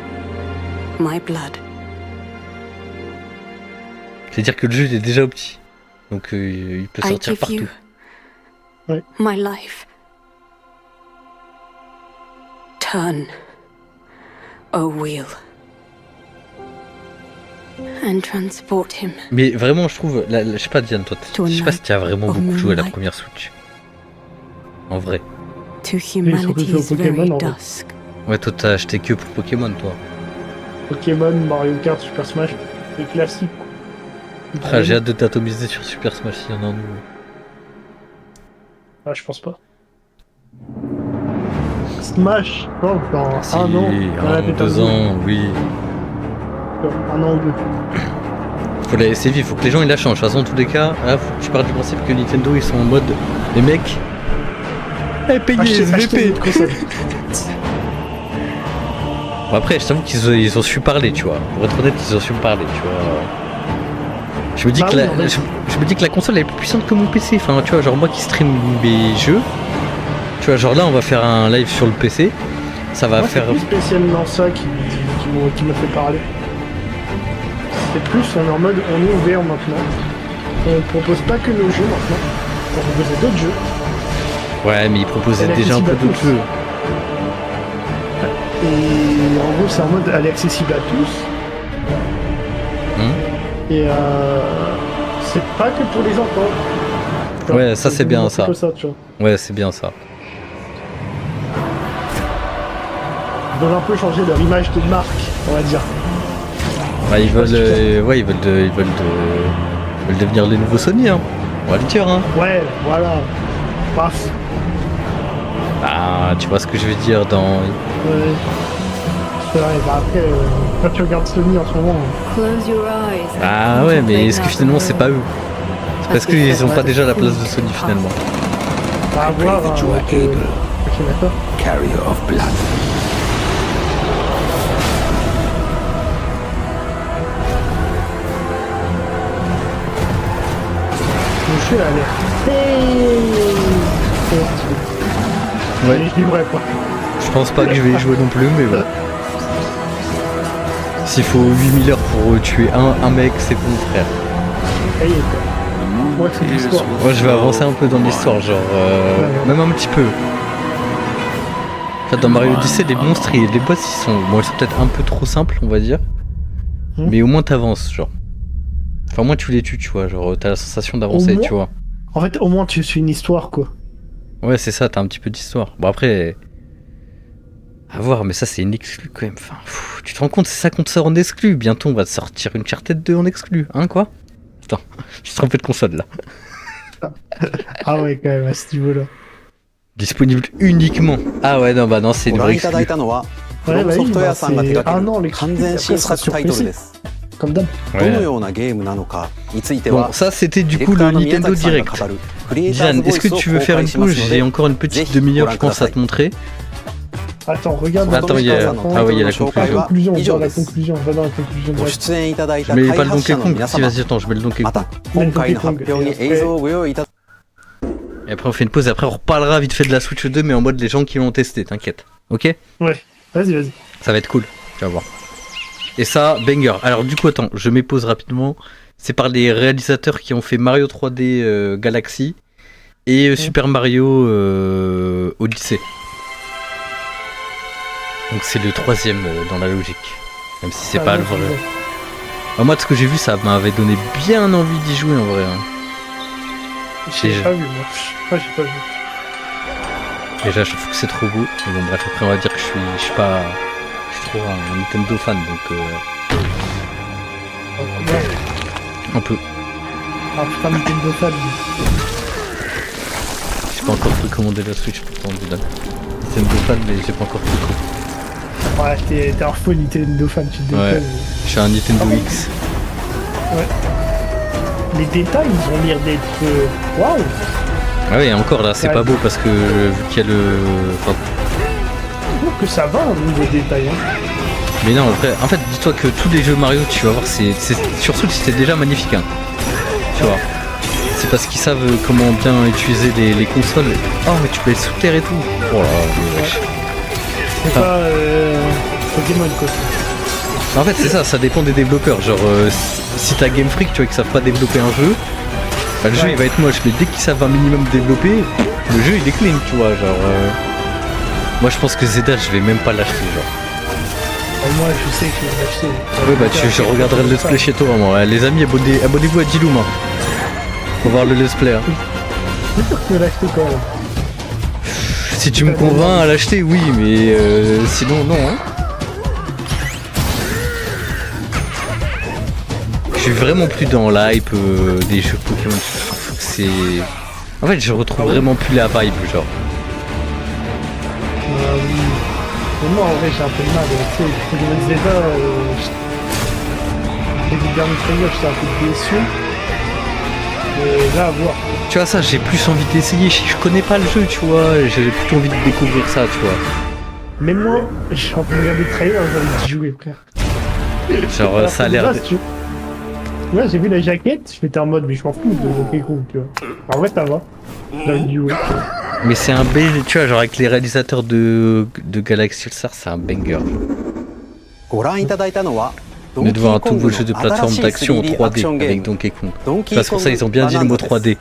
My blood. C'est-à-dire que le jeu il est déjà petit, donc il peut sortir partout. Ouais. My life. Turn a wheel. And transport him. Mais vraiment, je trouve, je sais pas, Diane, toi, je sais pas si tu as vraiment beaucoup joué à la première Switch. En vrai. To humanity's very dusk. Ouais, toi, t'as acheté que pour Pokémon, toi. Pokémon, Mario Kart, Super Smash, les classiques. Ah, j'ai hâte de t'atomiser sur Super Smash s'il y en a un nouveau. Ah, je pense pas. Smash, non, dans un an. Un ou 2 ans, oui. Un an ou deux. Faut la laisser vivre, faut que les gens ils la changent. De toute façon, dans tous les cas, là, faut que tu parles du principe que Nintendo ils sont en mode les mecs. Payez SVP. Bon, après, je t'avoue qu'ils ont su parler, tu vois. Pour être honnête, ils ont su me parler, tu vois. Je me dis, je me dis que la console elle est plus puissante que mon PC. Enfin, tu vois, genre moi qui stream mes jeux, tu vois, genre là on va faire un live sur le PC. Ça va faire. C'est plus spécialement ça qui m'a fait parler. C'est plus, on est en mode, on est ouvert maintenant. On propose pas que nos jeux maintenant. On propose d'autres jeux. Ouais, mais ils proposaient déjà un peu d'autres jeux. Et en gros, c'est en mode, elle est accessible à tous. Et c'est pas que pour les enfants. Ouais, ça c'est bien ça. Ça tu vois. Ouais, c'est bien ça. Ils veulent un peu changer leur image de marque, on va dire. Ouais, ils veulent devenir les nouveaux Sony, hein. On va le dire, hein. Ouais, voilà. Paf. Ah, tu vois ce que je veux dire dans. Ouais. C'est vrai, bah après, quand tu regardes Sony en ce moment. Ah ouais, mais est-ce que finalement c'est pas eux? C'est parce qu'ils ont pas déjà la place de Sony finalement. À voir. Ok, d'accord. Carrier of blood. Le jeu a l'air. Ouais. Je vivrai pas. Je pense pas que je vais y jouer non plus, mais bon. S'il faut 8000 heures pour tuer un mec, c'est bon, frère. Ouais, c'est l'histoire. Moi, je vais avancer un peu dans l'histoire, genre. Même un petit peu. En fait, dans Mario Odyssey, les monstres et les boss, ils sont peut-être un peu trop simples, on va dire. Mais au moins, t'avances, genre. Enfin, au moins, tu les tues, tu vois. Genre, t'as la sensation d'avancer, tu vois. En fait, au moins, tu suis une histoire, quoi. Ouais, c'est ça, t'as un petit peu d'histoire. Bon, après. À voir, mais ça c'est une exclue quand même. Enfin, tu te rends compte, c'est ça qu'on te sort en exclu. Bientôt on va te sortir une Uncharted 2 en exclu. Hein, quoi? Attends, je suis trompé de console là. Ah ouais, quand même, à ce niveau-là. Disponible uniquement. Ah ouais, non, bah non, c'est une vraie exclue. Ouais, bah oui, bah, c'est un an l'exclu, après ça sera sur PC. Comme d'hab. Bon, ça c'était du coup le Nintendo Direct. Diane, est-ce que tu veux faire une pause? J'ai encore une petite demi-heure, je pense, à te montrer. Attends, regarde. Attends, il y a la conclusion. On va dans la conclusion. Je mets pas le Donkey Kong. Si, vas-y, attends, je mets le Donkey Kong. Et après, on fait une pause. Et après, on reparlera vite fait de la Switch 2, mais en mode les gens qui l'ont testé, t'inquiète. Ok? Ouais, vas-y. Ça va être cool, tu vas voir. Et ça, banger. Alors, du coup, attends, je mets pause rapidement. C'est par les réalisateurs qui ont fait Mario 3D Galaxy et Super Mario Odyssey. Donc c'est le troisième dans la logique, même si c'est pas le vrai. Moi de ce que j'ai vu, ça m'avait donné bien envie d'y jouer en vrai. J'ai pas vu moi, j'ai pas vu. Déjà je trouve que c'est trop beau, mais bon bref après on va dire que je suis trop un Nintendo fan donc un peu. Ah putain Nintendo fan. pas encore précommandé la Switch pourtant, Dylan. Nintendo fan, mais j'ai pas encore précommandé. Ouais, t'es un faux Nintendo fan, tu te déconnes. Ouais, je suis un Nintendo X. Ouais. Les détails, ils ont l'air d'être... Waouh. Ah oui, encore là, c'est pas beau parce que vu qu'il y a le... Enfin... Je trouve que ça va au niveau détail. Hein. Mais non, en fait, dis-toi que tous les jeux Mario, tu vas voir, sur Switch, c'est déjà magnifique. Hein. Tu vois. C'est parce qu'ils savent comment bien utiliser les consoles. Oh, mais tu peux aller sous terre et tout. Oh là, mais wesh. C'est pas Pokémon quoi. En fait, c'est ça dépend des développeurs. Genre, si t'as Game Freak, tu vois, qu'ils savent pas développer un jeu, bah, le jeu il va être moche. Mais dès qu'ils savent un minimum développer, le jeu il est clean, tu vois. Genre, moi je pense que Zelda, je vais même pas l'acheter, genre. Moi je sais que je vais l'acheter. Ouais, bah je regarderai le let's play chez toi, moi. Les amis, abonnez-vous à Diloum. Hein. Pour voir le let's play. Hein. C'est sûr que tu veux l'acheter quand même. Si tu me convaincs à l'acheter, oui, mais sinon, non. Hein. Je suis vraiment plus dans l'hype des jeux Pokémon. C'est... En fait, je retrouve vraiment plus la vibe, genre. Oui. Mais moi, en vrai, j'ai un peu de mal. Tu sais, Pokémon Zelda, les derniers trailers, j'étais un peu déçu. Là, à voir. Tu vois, ça, j'ai plus envie d'essayer. Je connais pas le jeu, tu vois. J'ai plutôt envie de découvrir ça, tu vois. Même moi, je suis en train de regarder le trailer, j'ai envie de jouer, frère. Genre, alors, ça a l'air. Ouais, j'ai vu la jaquette, j'étais en mode, mais je m'en fous de Donkey Kong, tu vois. En vrai, ça va. J'ai envie de jouer. Mais c'est un banger, tu vois, genre avec les réalisateurs de Galaxy All-Star, c'est un banger. Mais de voir un tout nouveau jeu de plateforme d'action en 3D avec Donkey Kong. Parce que ça, ils ont bien dit le mot 3D.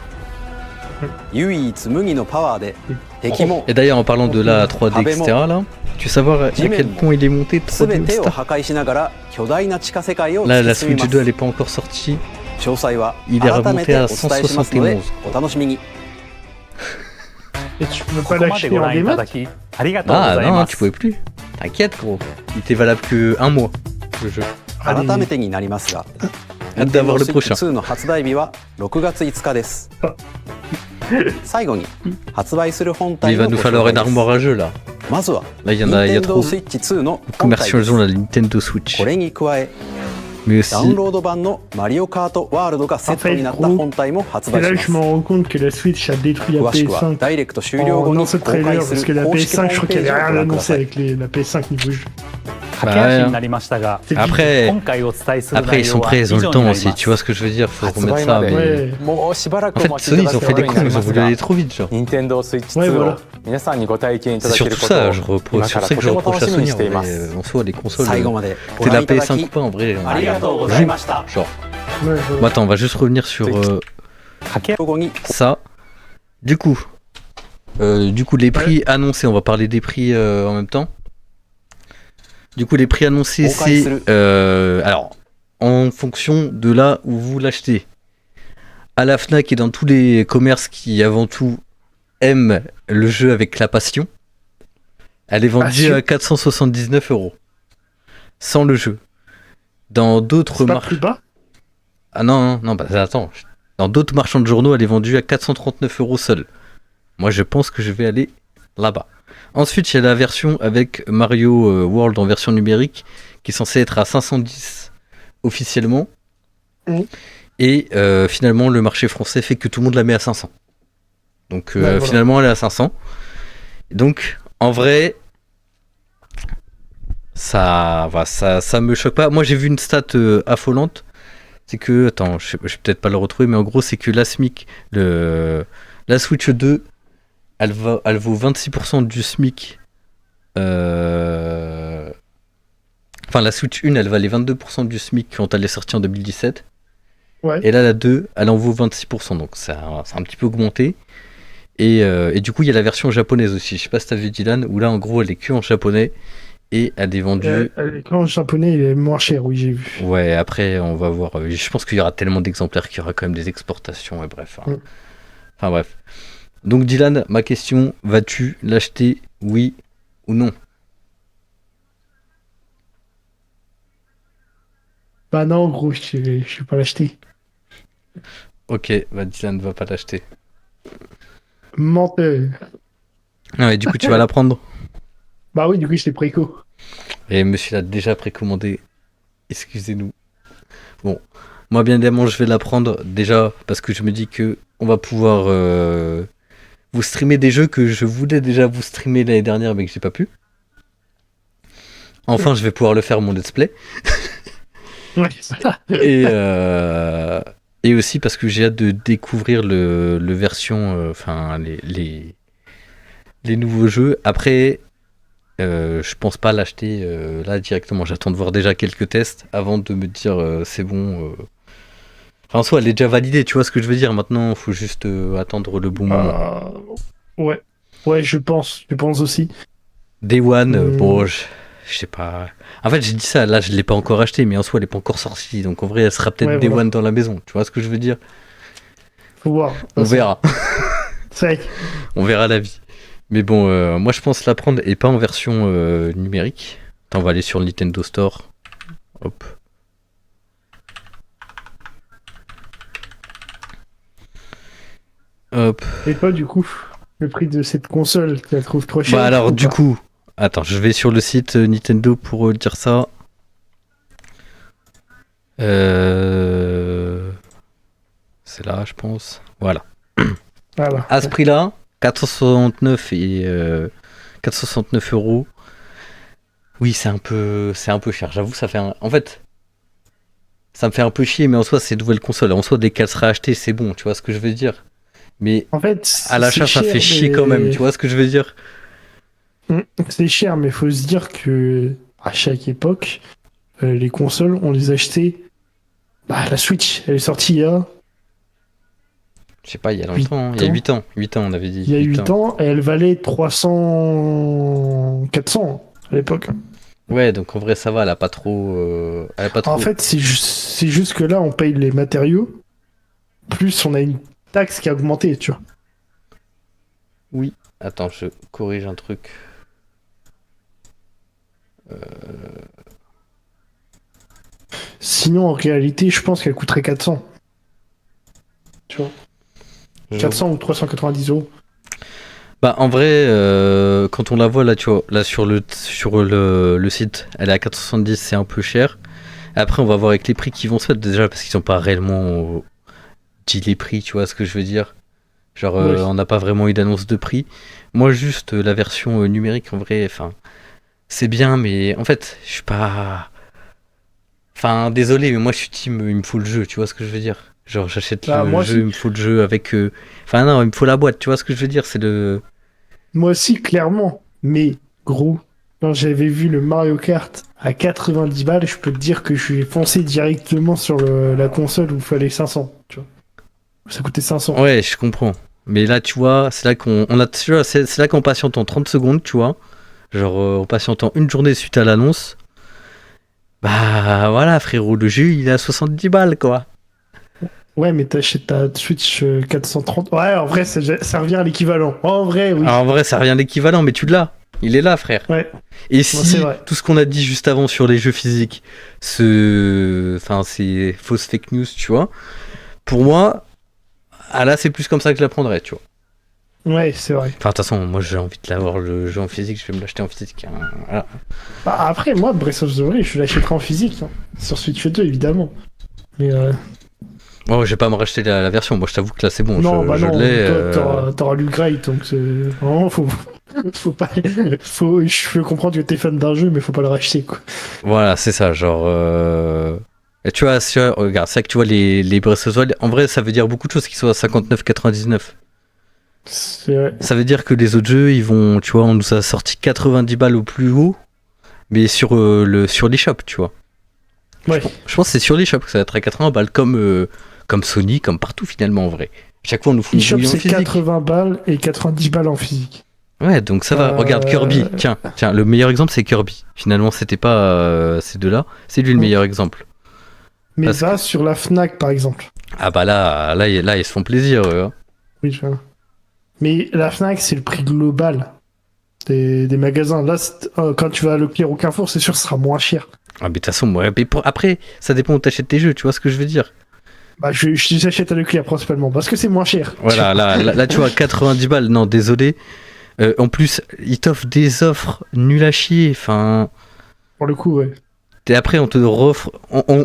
Et d'ailleurs, en parlant de la 3D, etc., là, tu veux savoir à quel point il est monté 3D All-Star? Là, la Switch 2, elle est pas encore sortie. Il est remonté à 171. Et tu peux pas l'acheter en démat? Ah non, tu pouvais plus. T'inquiète, gros. Il était valable que un mois, le jeu. Hâte d'avoir le prochain. Il va nous falloir une armoire à jeu là. Là, il y a trop. Commercialisons la Nintendo Switch. Mais aussi... En fait, c'est là que je me rends compte que la Switch a détruit la PS5 dans ce trailer, parce que la PS5, je crois qu'il n'y avait rien annoncé avec la PS5 niveau jeu. Après, ils sont prêts, ils ont le temps aussi, tu vois ce que je veux dire, faut remettre ça. Mais... En fait, Sony, ils ont fait des cons, ils ont voulu aller trop vite, genre. Ouais, voilà. C'est surtout ça, sur ça que je reproche à Sony, en soi, les consoles, c'est la PS5 ou pas, en vrai, genre. Bon, attends, on va juste revenir sur ça. Du coup, les prix annoncés, on va parler des prix en même temps. Du coup, les prix annoncés, c'est alors en fonction de là où vous l'achetez. À la Fnac et dans tous les commerces qui, avant tout, aiment le jeu avec la passion, elle est vendue à 479 €. Sans le jeu. Dans d'autres marchands. Plus bas ? Ah non, bah attends. Dans d'autres marchands de journaux, elle est vendue à 439 € seule. Moi, je pense que je vais aller là-bas. Ensuite, il y a la version avec Mario World en version numérique qui est censée être à 510 officiellement. Et finalement, le marché français fait que tout le monde la met à 500. Donc finalement, elle est à 500. Donc, en vrai, ça me choque pas. Moi, j'ai vu une stat affolante. C'est que, attends, je vais peut-être pas le retrouver, mais en gros, c'est que la SMIC, la Switch 2, elle vaut 26% du SMIC. Enfin, la Switch 1, elle valait 22% du SMIC quand elle est sortie en 2017. Ouais. Et là, la 2, elle en vaut 26%. Donc, ça a un petit peu augmenté. Et du coup, il y a la version japonaise aussi. Je sais pas si t'as vu, Dylan, où là, en gros, elle est que en japonais. Et elle est vendue. En japonais, il est moins cher, oui, j'ai vu. Ouais, après, on va voir. Je pense qu'il y aura tellement d'exemplaires qu'il y aura quand même des exportations. Et bref. Hein. Enfin, bref. Donc Dylan, ma question, vas-tu l'acheter, oui ou non? Bah non, gros, je vais pas l'acheter. Ok, bah Dylan ne va pas l'acheter. Menteur. Ah ouais, du coup, tu vas la prendre. Bah oui, du coup, je l'ai préco. Et monsieur l'a déjà précommandé. Excusez-nous. Bon, moi, bien évidemment, je vais la prendre déjà parce que je me dis que on va pouvoir vous streamer des jeux que je voulais déjà vous streamer l'année dernière mais que j'ai pas pu. Enfin, je vais pouvoir le faire mon let's play. Ouais, c'est ça. Et aussi parce que j'ai hâte de découvrir le version, enfin les nouveaux jeux. Après, je pense pas l'acheter là directement. J'attends de voir déjà quelques tests avant de me dire c'est bon. Enfin, en soi, elle est déjà validée, tu vois ce que je veux dire. Maintenant, il faut juste attendre le bon moment. Ouais, je pense aussi. Day One, bon, je sais pas. En fait, j'ai dit ça, là, je l'ai pas encore acheté, mais en soi, elle est pas encore sortie. Donc, en vrai, elle sera peut-être Day One dans la maison. Tu vois ce que je veux dire? Faut voir. On verra. C'est On verra la vie. Mais bon, moi, je pense la prendre et pas en version numérique. Attends, on va aller sur le Nintendo Store. Hop. Hop. Et toi, du coup, le prix de cette console, tu la trouves trop cher? Bah alors, du coup, attends, je vais sur le site Nintendo pour dire ça. C'est là, je pense. Voilà. À ce prix-là, 469 et 469 €. Oui, c'est un peu cher. J'avoue, ça fait en fait, ça me fait un peu chier, mais en soi, c'est une nouvelle console. En soi, dès qu'elle sera achetée, c'est bon. Tu vois ce que je veux dire? Mais en fait, à l'achat, ça fait chier quand même. Tu vois ce que je veux dire? C'est cher, mais il faut se dire que à chaque époque, les consoles, on les achetait. Bah, la Switch, elle est sortie il y a. Je sais pas, il y a longtemps. Il y a 8 ans. 8 ans, on avait dit. Il y a 8 ans, et elle valait 300... 400 à l'époque. Ouais, donc en vrai, ça va, elle a pas trop. En fait, c'est juste que là, on paye les matériaux, plus on a une taxe qui a augmenté, tu vois. Oui. Attends, je corrige un truc. Sinon, en réalité, je pense qu'elle coûterait 400. Tu vois. 400 ou 390 €. Bah en vrai, quand on la voit là, tu vois, là sur le site, elle est à 470, c'est un peu cher. Après, on va voir avec les prix qui vont se mettre déjà parce qu'ils sont pas réellement dit les prix, tu vois ce que je veux dire. Genre, on n'a pas vraiment eu d'annonce de prix. Moi, juste la version numérique, en vrai, enfin, c'est bien, mais en fait, je suis pas. Enfin, désolé, mais moi, je suis team, il me faut le jeu, tu vois ce que je veux dire. Genre, j'achète le jeu, il me faut le jeu avec. Enfin, non, il me faut la boîte, tu vois ce que je veux dire, c'est le. Moi aussi, clairement. Mais, gros, quand j'avais vu le Mario Kart à 90 balles, je peux te dire que je suis foncé directement sur la console où il fallait 500, tu vois. Ça coûtait 500. Ouais, je comprends. Mais là, tu vois, c'est là c'est là qu'on patiente en 30 secondes, tu vois. Genre, en patientant une journée suite à l'annonce. Bah, voilà, frérot, le jeu, il est à 70 balles, quoi. Ouais, mais t'achètes ta Switch 430. Ouais, en vrai, ça revient à l'équivalent. En vrai, oui. Alors, en vrai, ça revient à l'équivalent, mais tu l'as. Il est là, frère. Ouais. Et si tout ce qu'on a dit juste avant sur les jeux physiques, enfin, c'est fausse fake news, tu vois. Pour moi, là, c'est plus comme ça que je la prendrais, tu vois. Ouais, c'est vrai. Enfin, de toute façon, moi, j'ai envie de l'avoir le jeu en physique, je vais me l'acheter en physique. Hein. Voilà. Bah, après, moi, Breath of the Wild, je l'achèterai en physique. Hein. Sur Switch 2, évidemment. Mais oh, je vais pas me racheter la version. Moi, je t'avoue que là, c'est bon. Non, je l'ai. T'auras l'upgrade, donc vraiment, faut pas. Je peux comprendre que t'es fan d'un jeu, mais faut pas le racheter, quoi. Voilà, c'est ça. Genre. Et tu vois, regarde, c'est vrai que tu vois les Breath of the Wild. En vrai, ça veut dire beaucoup de choses qu'ils soient à 59,99. C'est vrai. Ça veut dire que les autres jeux, ils vont. Tu vois, on nous a sorti 90 balles au plus haut, mais sur l'eShop, tu vois. Ouais. Je pense que c'est sur l'eShop que ça va être à 80 balles, comme Sony, comme partout finalement en vrai. Chaque fois on nous fout une eShop, bouille en c'est physique. 80 balles et 90 balles en physique. Ouais, donc ça va. Regarde Kirby. Tiens, le meilleur exemple c'est Kirby. Finalement, c'était pas ces deux-là. C'est lui le meilleur exemple. Mais va sur la Fnac par exemple. Ah bah là, ils se font plaisir. Hein. Oui, je vois. Mais la Fnac, c'est le prix global des magasins. Là, quand tu vas à Leclerc ou Carrefour, c'est sûr que ce sera moins cher. Ah, mais de toute façon, après, ça dépend où t'achètes tes jeux, tu vois ce que je veux dire. Bah, je les achète à Leclerc principalement parce que c'est moins cher. Voilà, là tu vois, 90 balles. Non, désolé. En plus, ils t'offrent des offres nul à chier. Enfin. Pour le coup, ouais. Et après, on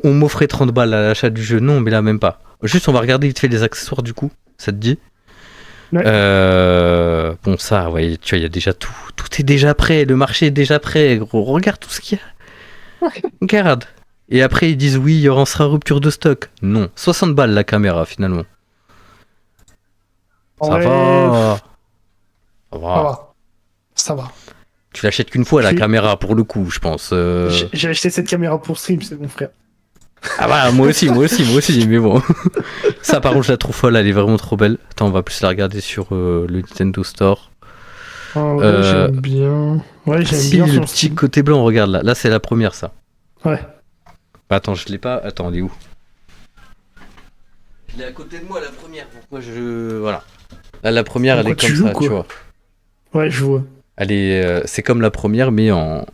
m'offrait 30 balles à l'achat du jeu. Non, mais là, même pas. Juste, on va regarder vite fait les accessoires du coup. Ça te dit? Ouais. Bon, ça, ouais, tu vois, il y a déjà tout. Tout est déjà prêt. Le marché est déjà prêt, gros. Regarde tout ce qu'il y a. Regarde. Et après, ils disent oui, il y aura rupture de stock. Non. 60 balles la caméra, finalement. Ça va. Ça va. Tu l'achètes qu'une fois, la caméra, pour le coup, je pense. J'ai acheté cette caméra pour stream, c'est mon frère. Ah bah, moi aussi, mais bon. Ça, par contre, je la trouve folle, elle est vraiment trop belle. Attends, on va plus la regarder sur le Nintendo Store. Oh, ouais, j'aime bien. Ouais, j'aime bien le petit côté blanc, regarde là. Là, c'est la première, ça. Ouais. Bah, attends, je l'ai pas. Attends, elle est où? Je l'ai à côté de moi, la première. Pourquoi je. Voilà. Là, la première, elle est comme ça, tu vois. Ouais, je vois. Elle est. C'est comme la première, mais en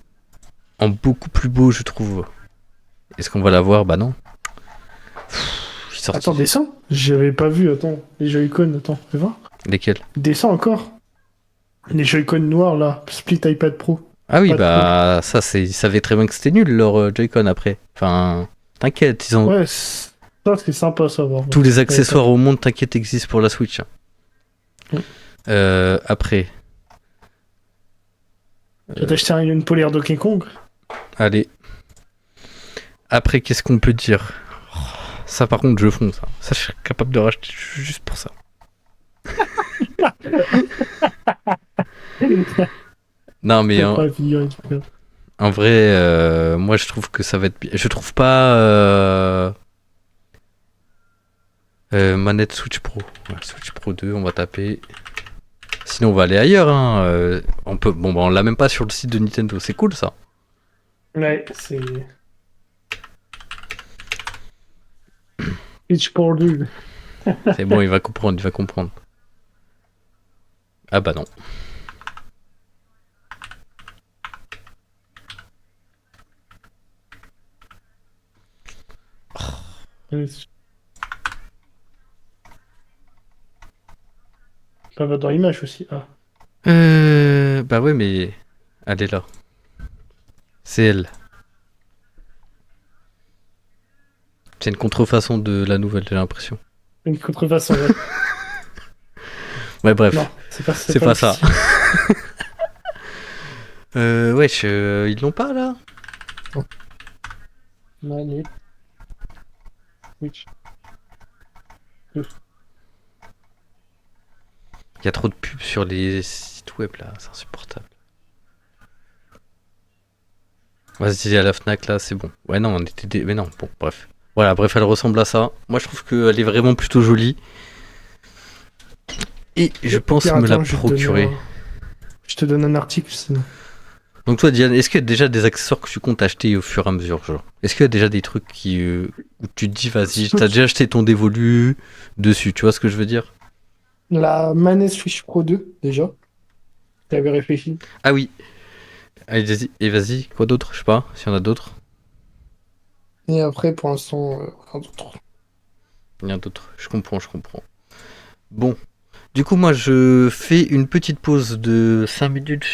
beaucoup plus beau, je trouve. Est-ce qu'on va la voir? Bah non. Attends, descend? J'avais pas vu, attends. Les Joy-Con, attends, fais voir. Lesquels? Descend encore. Les Joy-Con noirs, là. Split iPad Pro. Ah oui, bah ça, ils savaient très bien que c'était nul, leur Joy-Con après. Enfin, t'inquiète, ils ont... Ouais, ça, c'est sympa à savoir. Tous les accessoires au monde, t'inquiète, existent pour la Switch. Après... Tu vas t'acheter une polaire Donkey Kong? Allez. Après, qu'est-ce qu'on peut dire? Ça, par contre, je fonds, ça. Ça, je serais capable de racheter juste pour ça. Non, mais en vrai, moi, je trouve que ça va être bien. Je trouve pas manette Switch Pro. Ouais, Switch Pro 2, on va taper. Sinon, on va aller ailleurs. Hein. On peut... Bon, bah, on l'a même pas sur le site de Nintendo. C'est cool, ça. Ouais, c'est... Switch Pro 2. C'est bon, il va comprendre, Ah bah non. Ça va dans l'image aussi. Ah. Bah ouais, mais elle est là. C'est elle. C'est une contrefaçon de la nouvelle, j'ai l'impression. Une contrefaçon, ouais. Ouais, bref. Non, c'est pas ça. Wesh, ils l'ont pas là? Manette. Switch. Il y a trop de pubs sur les sites web là, c'est insupportable. Vas-y, à la Fnac là, c'est bon. Ouais, non, on était. Mais non, bon, bref. Voilà, bref, elle ressemble à ça. Moi, je trouve qu'elle est vraiment plutôt jolie. Et je pense me la procurer. Je te donne un article. Donc toi, Diane, est-ce qu'il y a déjà des accessoires que tu comptes acheter au fur et à mesure, genre? Est-ce qu'il y a déjà des trucs où tu te dis, vas-y, t'as déjà acheté ton dévolu dessus, tu vois ce que je veux dire? La manette Switch Pro 2, déjà. T'avais réfléchi? Ah oui. Allez, et vas-y, quoi d'autre? Je sais pas, s'il y en a d'autres. Et après, pour l'instant, rien d'autre. Rien d'autre, je comprends. Bon. Du coup, moi, je fais une petite pause de 5 minutes.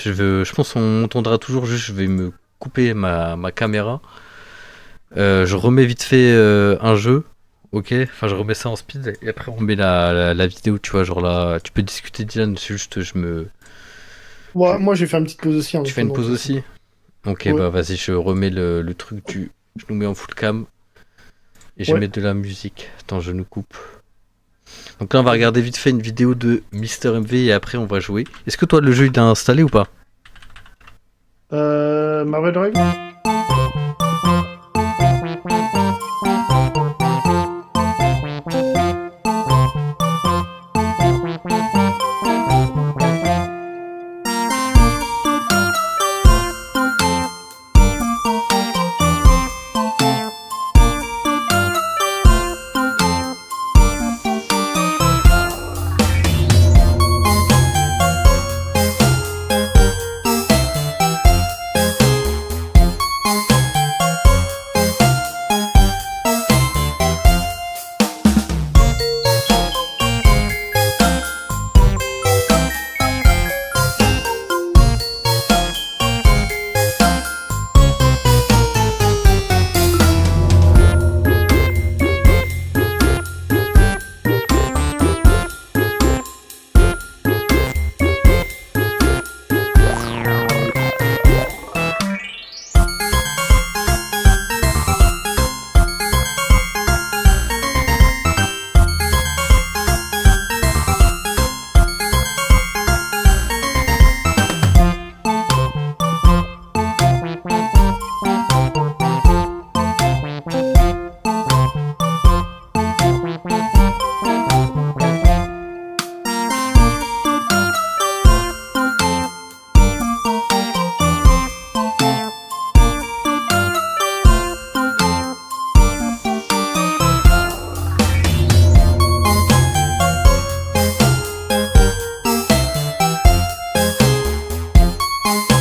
Je pense qu'on m'entendra toujours, juste je vais me couper ma caméra. Je remets vite fait un jeu. Ok, enfin je remets ça en speed et après on met la vidéo, tu vois, genre là, tu peux discuter Dylan, c'est juste Ouais, moi je vais faire une petite pause aussi. Tu fais une pause aussi? Ok, ouais. Bah vas-y, je remets le truc je nous mets en full cam et je mets de la musique. Attends, je nous coupe. Donc là on va regarder vite fait une vidéo de Mister MV et après on va jouer. Est-ce que toi le jeu il est installé ou pas? Marvel Drive. Bye.